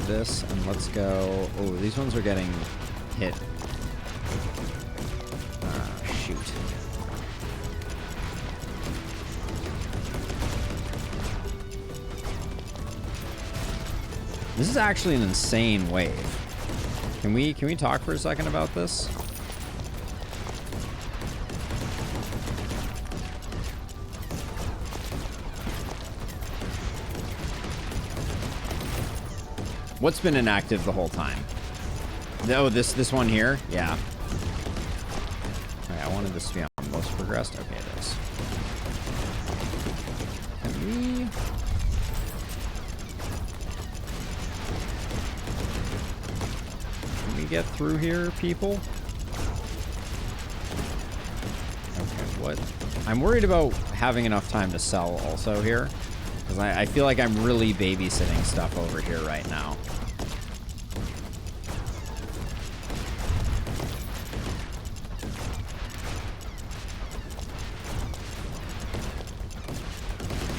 this and let's go. Oh, these ones are getting hit. Shoot. This is actually an insane wave. Can we talk for a second about this? What's been inactive the whole time? Oh, this one here? Yeah. Okay, I wanted this to be on most progressed. Okay, it is. Can we get through here, people? Okay, what? I'm worried about having enough time to sell also here. Because I feel like I'm really babysitting stuff over here right now.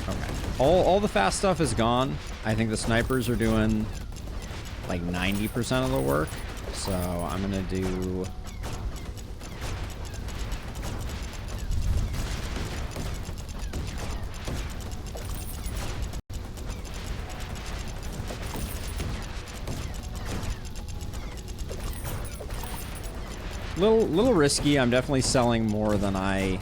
Okay. All the fast stuff is gone. I think the snipers are doing like 90% of the work. So I'm going to do... Little risky. I'm definitely selling more than I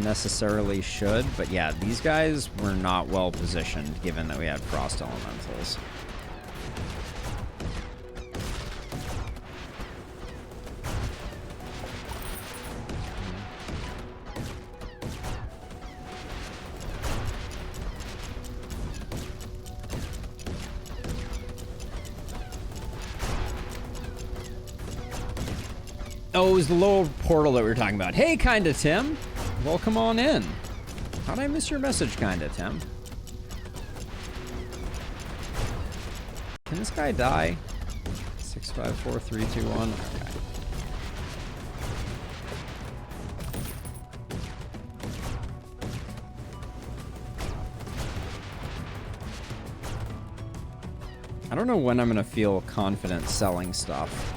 necessarily should. But yeah, these guys were not well positioned given that we had frost elementals. Oh, it was the lower portal that we were talking about. Hey, Kinda Tim. Welcome on in. How'd I miss your message, Kinda Tim? Can this guy die? 6, 5, 4, 3, 2, 1. Okay. I don't know when I'm gonna feel confident selling stuff.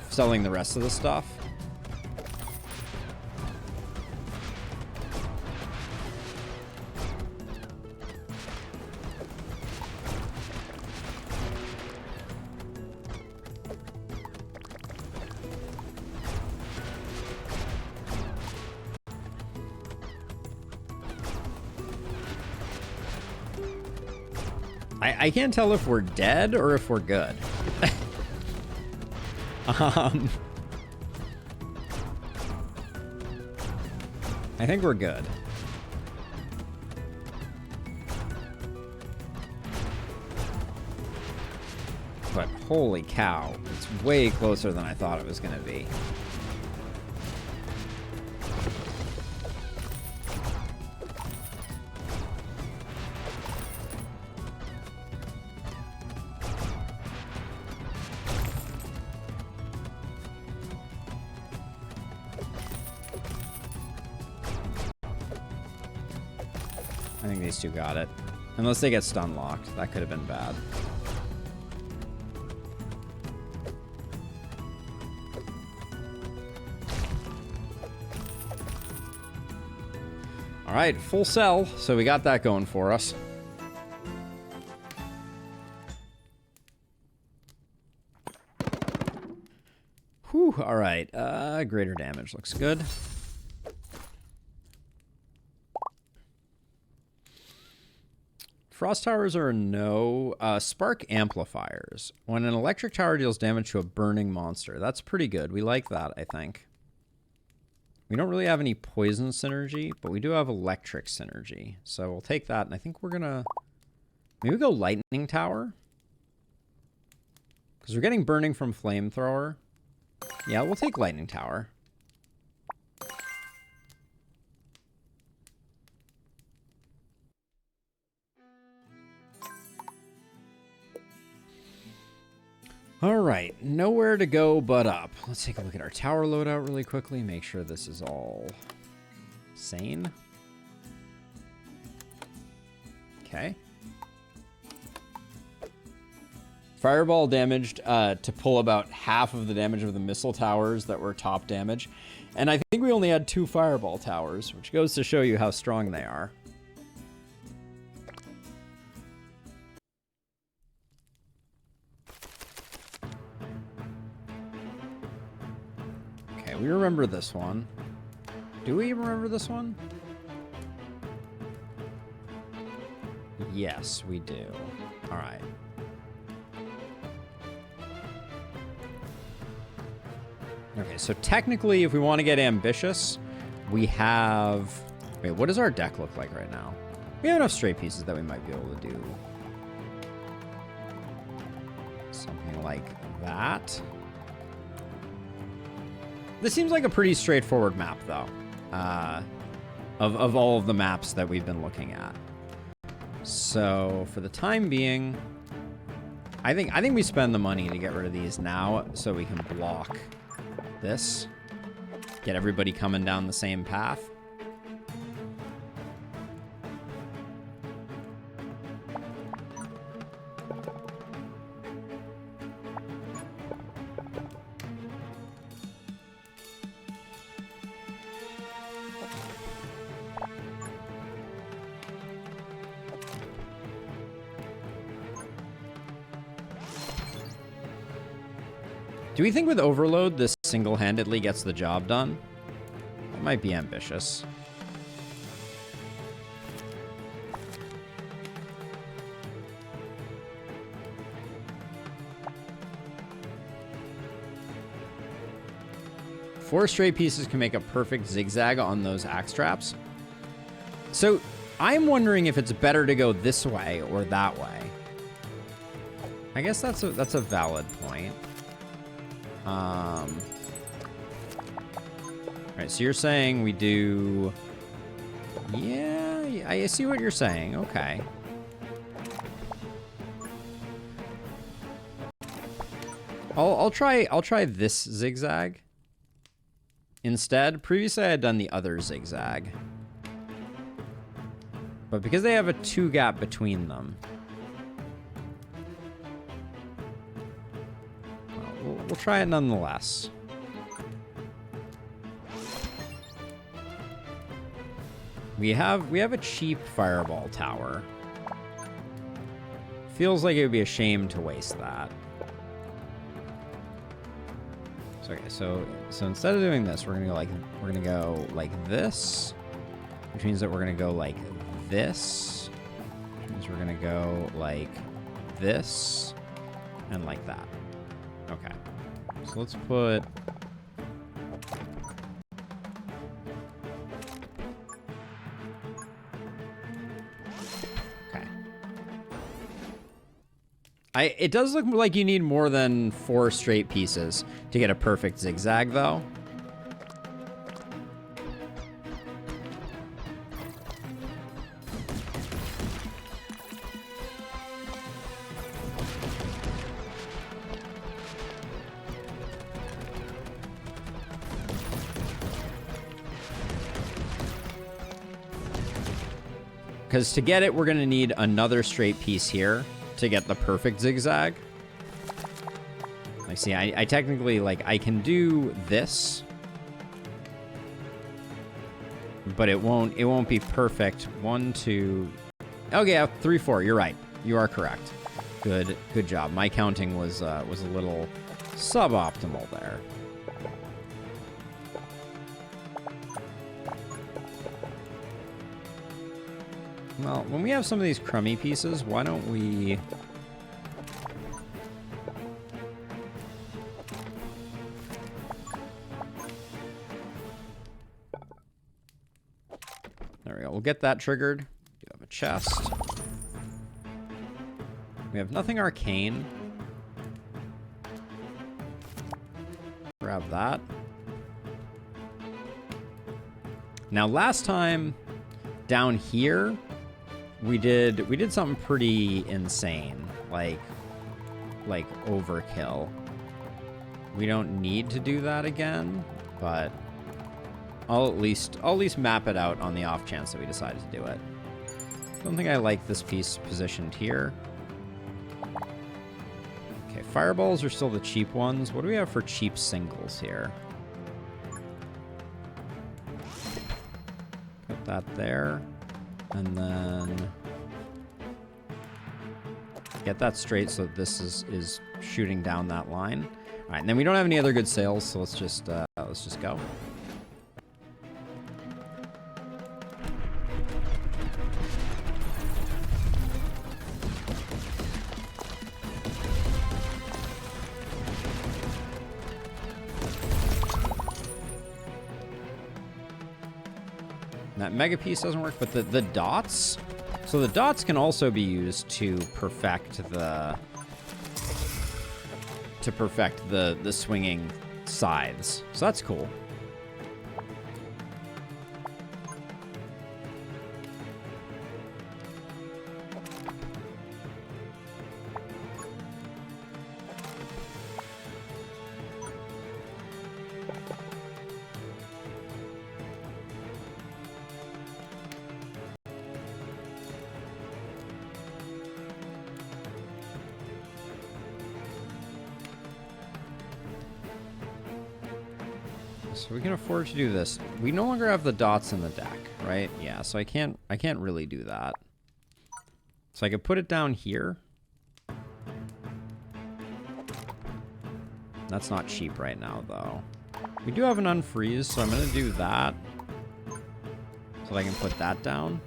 Selling the rest of the stuff. I can't tell if we're dead or if we're good. I think we're good. But holy cow, it's way closer than I thought it was going to be. I think these two got it. Unless they get stun locked. That could have been bad. All right, full sell. So we got that going for us. Whew, all right. Greater damage looks good. Frost towers are a no. Spark amplifiers. When an electric tower deals damage to a burning monster. That's pretty good. We like that, I think. We don't really have any poison synergy, but we do have electric synergy. So we'll take that, and I think we're going to maybe go lightning tower. Because we're getting burning from flamethrower. Yeah, we'll take lightning tower. All right, nowhere to go but up. Let's take a look at our tower loadout really quickly. Make sure this is all sane. Okay. Fireball damaged to pull about half of the damage of the missile towers that were top damage. And I think we only had 2 fireball towers, which goes to show you how strong they are. Okay, we remember this one. Do we remember this one? Yes, we do. All right. Okay, so technically, if we want to get ambitious, we have... Wait, what does our deck look like right now? We have enough straight pieces that we might be able to do something like that. This seems like a pretty straightforward map, though, of all of the maps that we've been looking at. So for the time being, I think we spend the money to get rid of these now so we can block this, get everybody coming down the same path. Do we think with Overload this single-handedly gets the job done? That might be ambitious. Four straight pieces can make a perfect zigzag on those axe traps. So I'm wondering if it's better to go this way or that way. I guess that's a valid point. All right, so you're saying we do... Yeah, I see what you're saying. Okay. I'll try this zigzag instead. Previously, I had done the other zigzag, but because they have a 2 gap between them, we'll try it nonetheless. We have a cheap fireball tower. Feels like it would be a shame to waste that. So, okay, so instead of doing this, we're gonna go like this, which means that we're gonna go like this, which means we're gonna go like this, and like that. Okay, so let's put... Okay. It does look like you need more than 4 straight pieces to get a perfect zigzag, though. Because to get it, we're going to need another straight piece here to get the perfect zigzag. Like, see, I technically, like, I can do this, but it won't be perfect. 1, 2... Oh, yeah, 3, 4. You're right. You are correct. Good job. My counting was a little suboptimal there. Well, when we have some of these crummy pieces, why don't we... There we go. We'll get that triggered. We have a chest. We have nothing arcane. Grab that. Now, last time down here, we did something pretty insane, like overkill. We don't need to do that again, but I'll at least map it out on the off chance that we decide to do it. Don't think I like this piece positioned here. Okay, fireballs are still the cheap ones. What do we have for cheap singles here? Put that there. And then get that straight so that this is shooting down that line. All right, and then we don't have any other good sails, so let's just go. That mega piece doesn't work, but the dots. So the dots can also be used to perfect the swinging scythes. So that's cool. So we can afford to do this. We no longer have the dots in the deck, right? Yeah, so I can't really do that. So I could put it down here. That's not cheap right now, though. We do have an unfreeze, so I'm going to do that. So that I can put that down.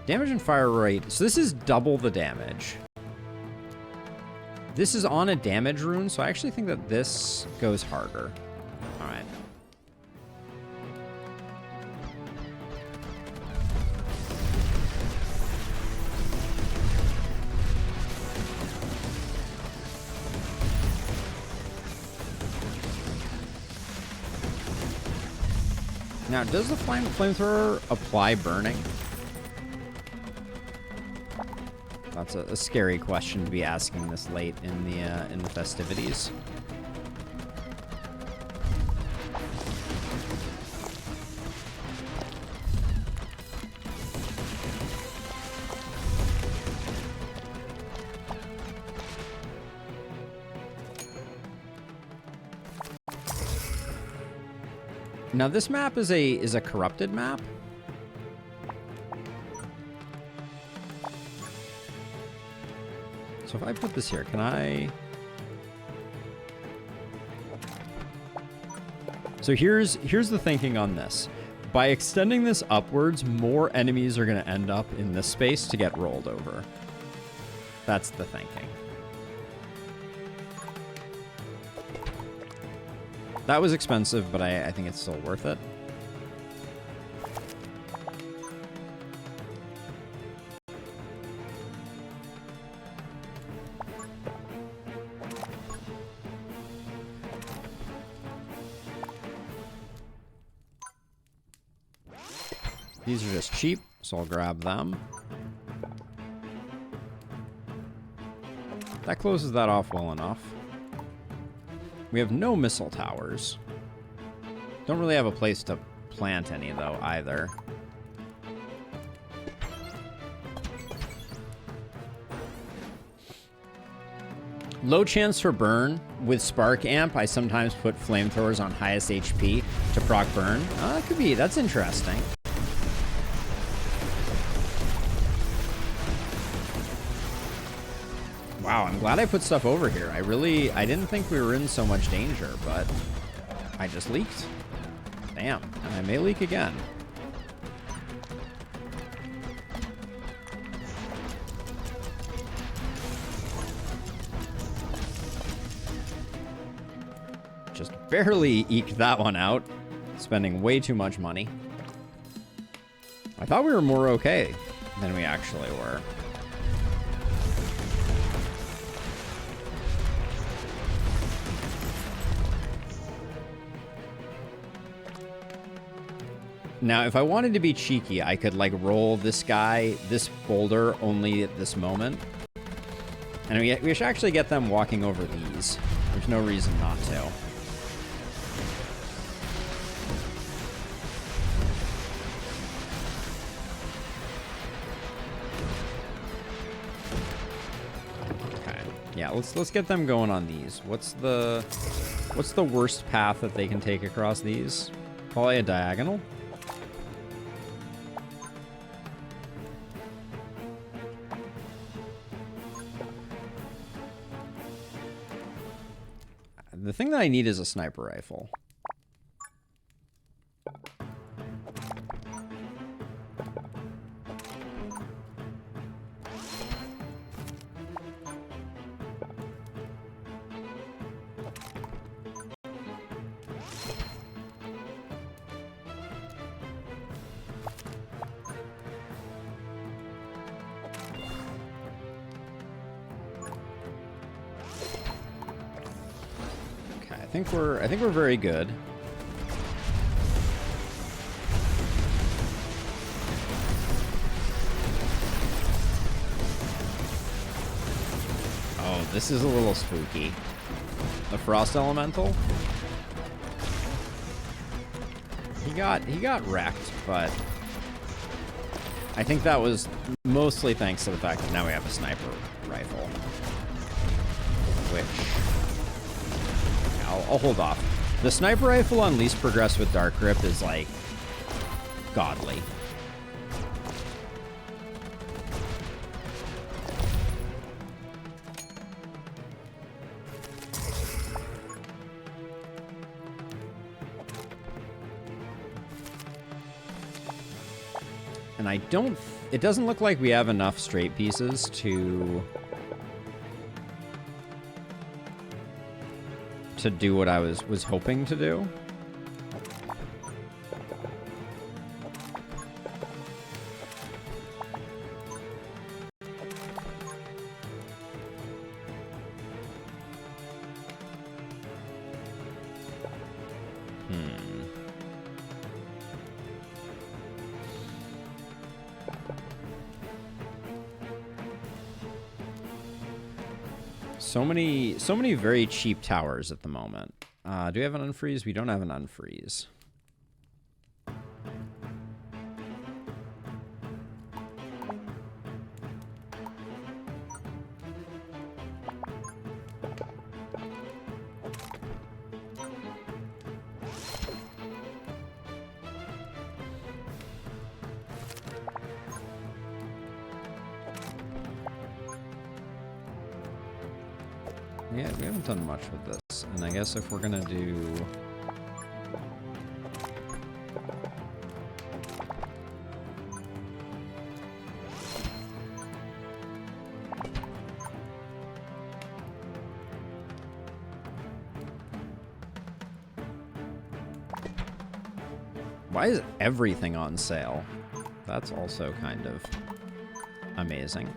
Damage and fire rate. So this is double the damage. This is on a damage rune, so I actually think that this goes harder. All right. Now, does the flamethrower apply burning? That's a scary question to be asking this late in the festivities. Now this map is a corrupted map. So if I put this here, can I? So here's the thinking on this. By extending this upwards, more enemies are going to end up in this space to get rolled over. That's the thinking. That was expensive, but I think it's still worth it. These are just cheap, so I'll grab them. That closes that off well enough. We have no missile towers. Don't really have a place to plant any, though, either. Low chance for burn. With Spark Amp, I sometimes put flamethrowers on highest HP to proc burn. That could be, that's interesting. Wow, I'm glad I put stuff over here. I didn't think we were in so much danger, but I just leaked. Damn, and I may leak again. Just barely eked that one out, spending way too much money. I thought we were more okay than we actually were. Now, if I wanted to be cheeky, I could, like, roll this guy, this boulder, only at this moment. And we should actually get them walking over these. There's no reason not to. Okay. Yeah, let's get them going on these. What's the worst path that they can take across these? Probably a diagonal. The thing that I need is a sniper rifle. think we're very good. Oh, this is a little spooky. The Frost Elemental. He got wrecked, but I think that was mostly thanks to the fact that now we have a sniper rifle. Which I'll hold off. The sniper rifle on least progress with Dark Grip is like godly. And it doesn't look like we have enough straight pieces to do what I was hoping to do. So many very cheap towers at the moment. Do we have an unfreeze? We don't have an unfreeze. Yeah, we haven't done much with this. And I guess if we're gonna do... Why is everything on sale? That's also kind of amazing.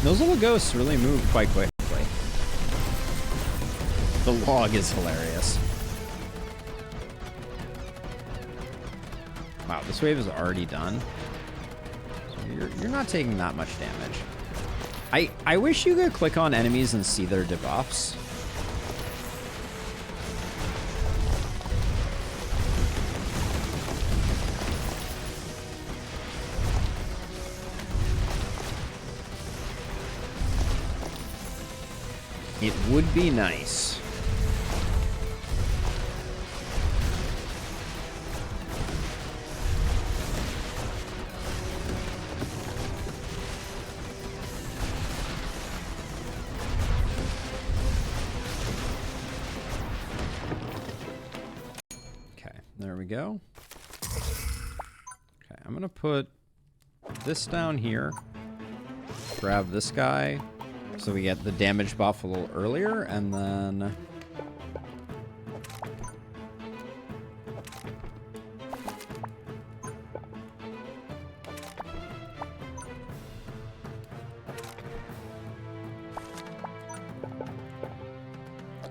Those little ghosts really move quite quickly. The log is hilarious. Wow, this wave is already done. So you're not taking that much damage. I wish you could click on enemies and see their debuffs. It would be nice. Okay, there we go. Okay, I'm gonna put this down here. Grab this guy. So we get the damage buff a little earlier, and then...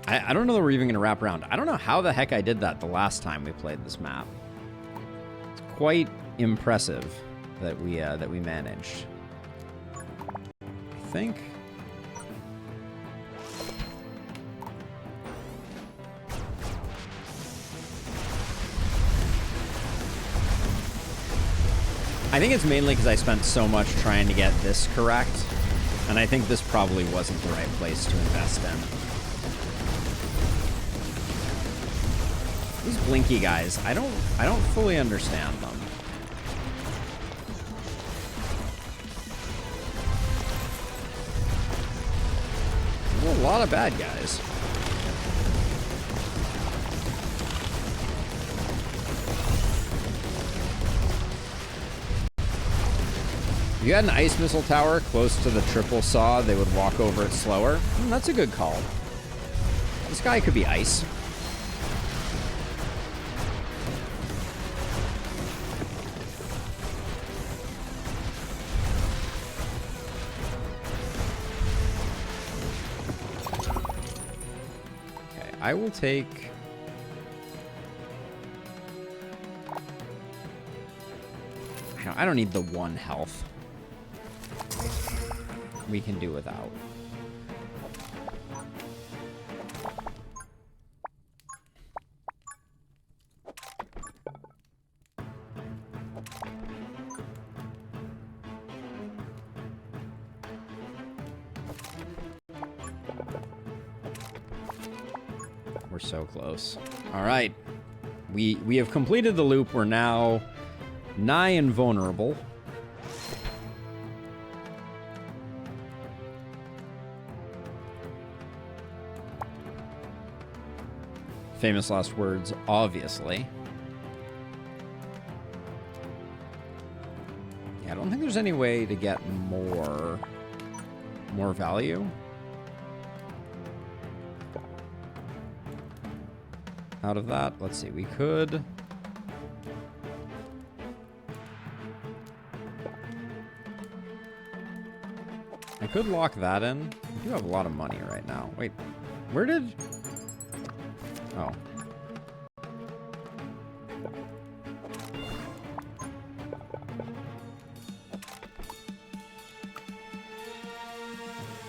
I don't know that we're even going to wrap around. I don't know how the heck I did that the last time we played this map. It's quite impressive that we managed. I think... I think it's mainly because I spent so much trying to get this correct, and I think this probably wasn't the right place to invest in. These blinky guys, I don't fully understand them. There's a lot of bad guys. If you had an ice missile tower close to the triple saw, they would walk over it slower. That's a good call. This guy could be ice. I will take... I don't need the 1 health. We can do without. We're so close. All right. We have completed the loop. We're now nigh invulnerable. Famous last words, obviously. Yeah, I don't think there's any way to get more value. Out of that, let's see, we could... I could lock that in. We do have a lot of money right now. Wait, where did... Oh.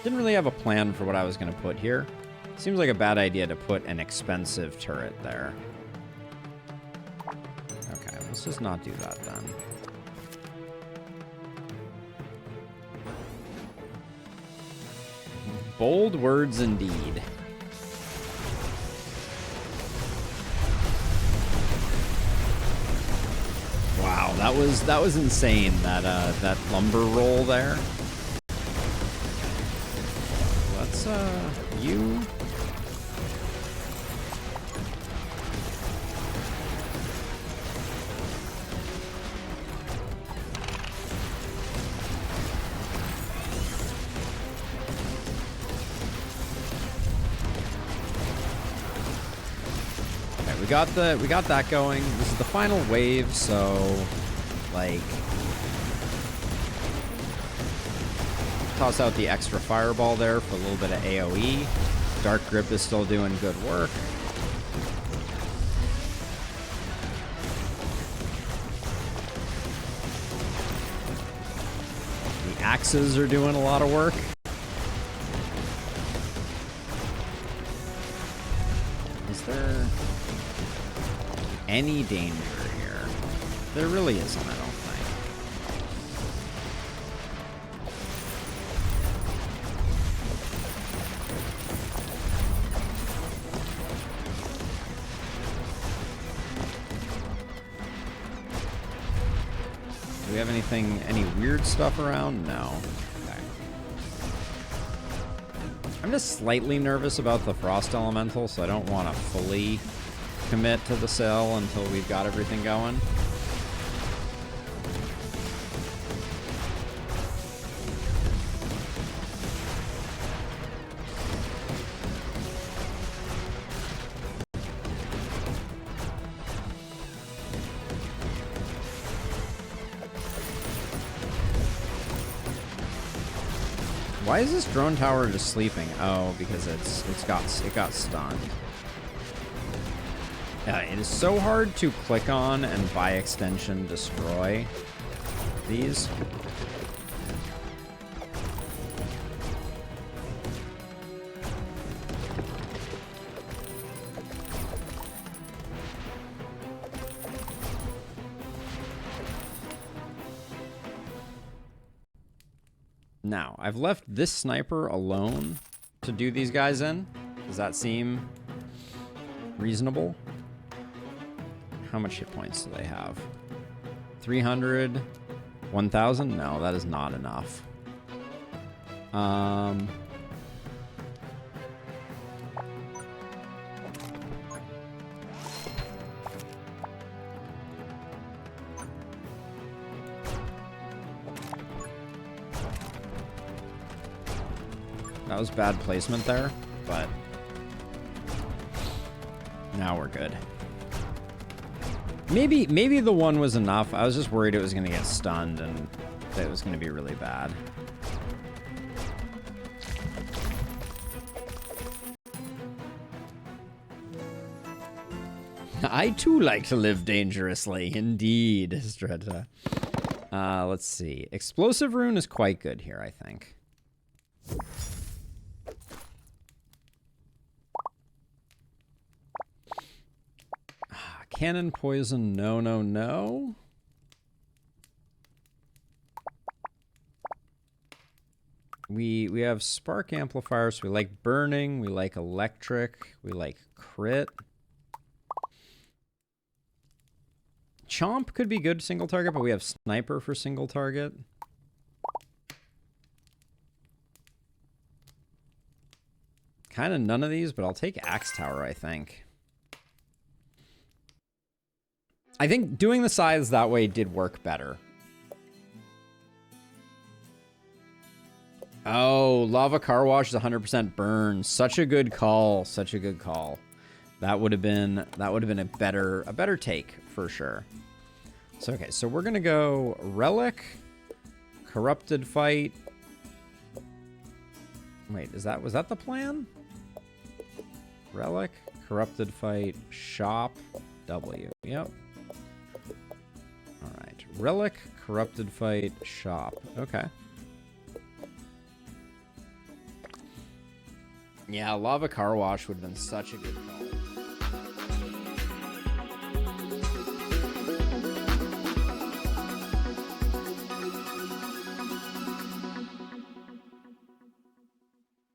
Didn't really have a plan for what I was going to put here. Seems like a bad idea to put an expensive turret there. Okay, let's just not do that then. Bold words indeed. Wow, that was insane, that lumber roll there. Let's you... We got that going. This is the final wave, so like toss out the extra fireball there for a little bit of AoE. Dark Grip is still doing good work. The axes are doing a lot of work. Is there any danger here? There really isn't, I don't think. Do we have anything, any weird stuff around? No. Okay. I'm just slightly nervous about the Frost Elemental, so I don't want to fully commit to the cell until we've got everything going. Why is this drone tower just sleeping? Oh, because it got stunned. It is so hard to click on and by extension destroy these. Now, I've left this sniper alone to do these guys in. Does that seem reasonable? How much hit points do they have? 300? 1,000? No, that is not enough. That was bad placement there, but now we're good. Maybe the one was enough. I was just worried it was going to get stunned and that it was going to be really bad. I too like to live dangerously. Indeed, Streta. Let's see. Explosive rune is quite good here, I think. Cannon poison, no, no, no. We have spark amplifiers. We like burning. We like electric. We like crit. Chomp could be good single target, but we have sniper for single target. Kind of none of these, but I'll take Axe Tower, I think. I think doing the sides that way did work better. Oh, Lava Car Wash is 100% burn. Such a good call. Such a good call. That would have been a better take for sure. So okay, so we're gonna go Relic, Corrupted Fight. Wait, was that the plan? Relic, Corrupted Fight, Shop, W. Yep. All right, Relic, Corrupted Fight, Shop. Okay. Yeah, Lava Car Wash would have been such a good call.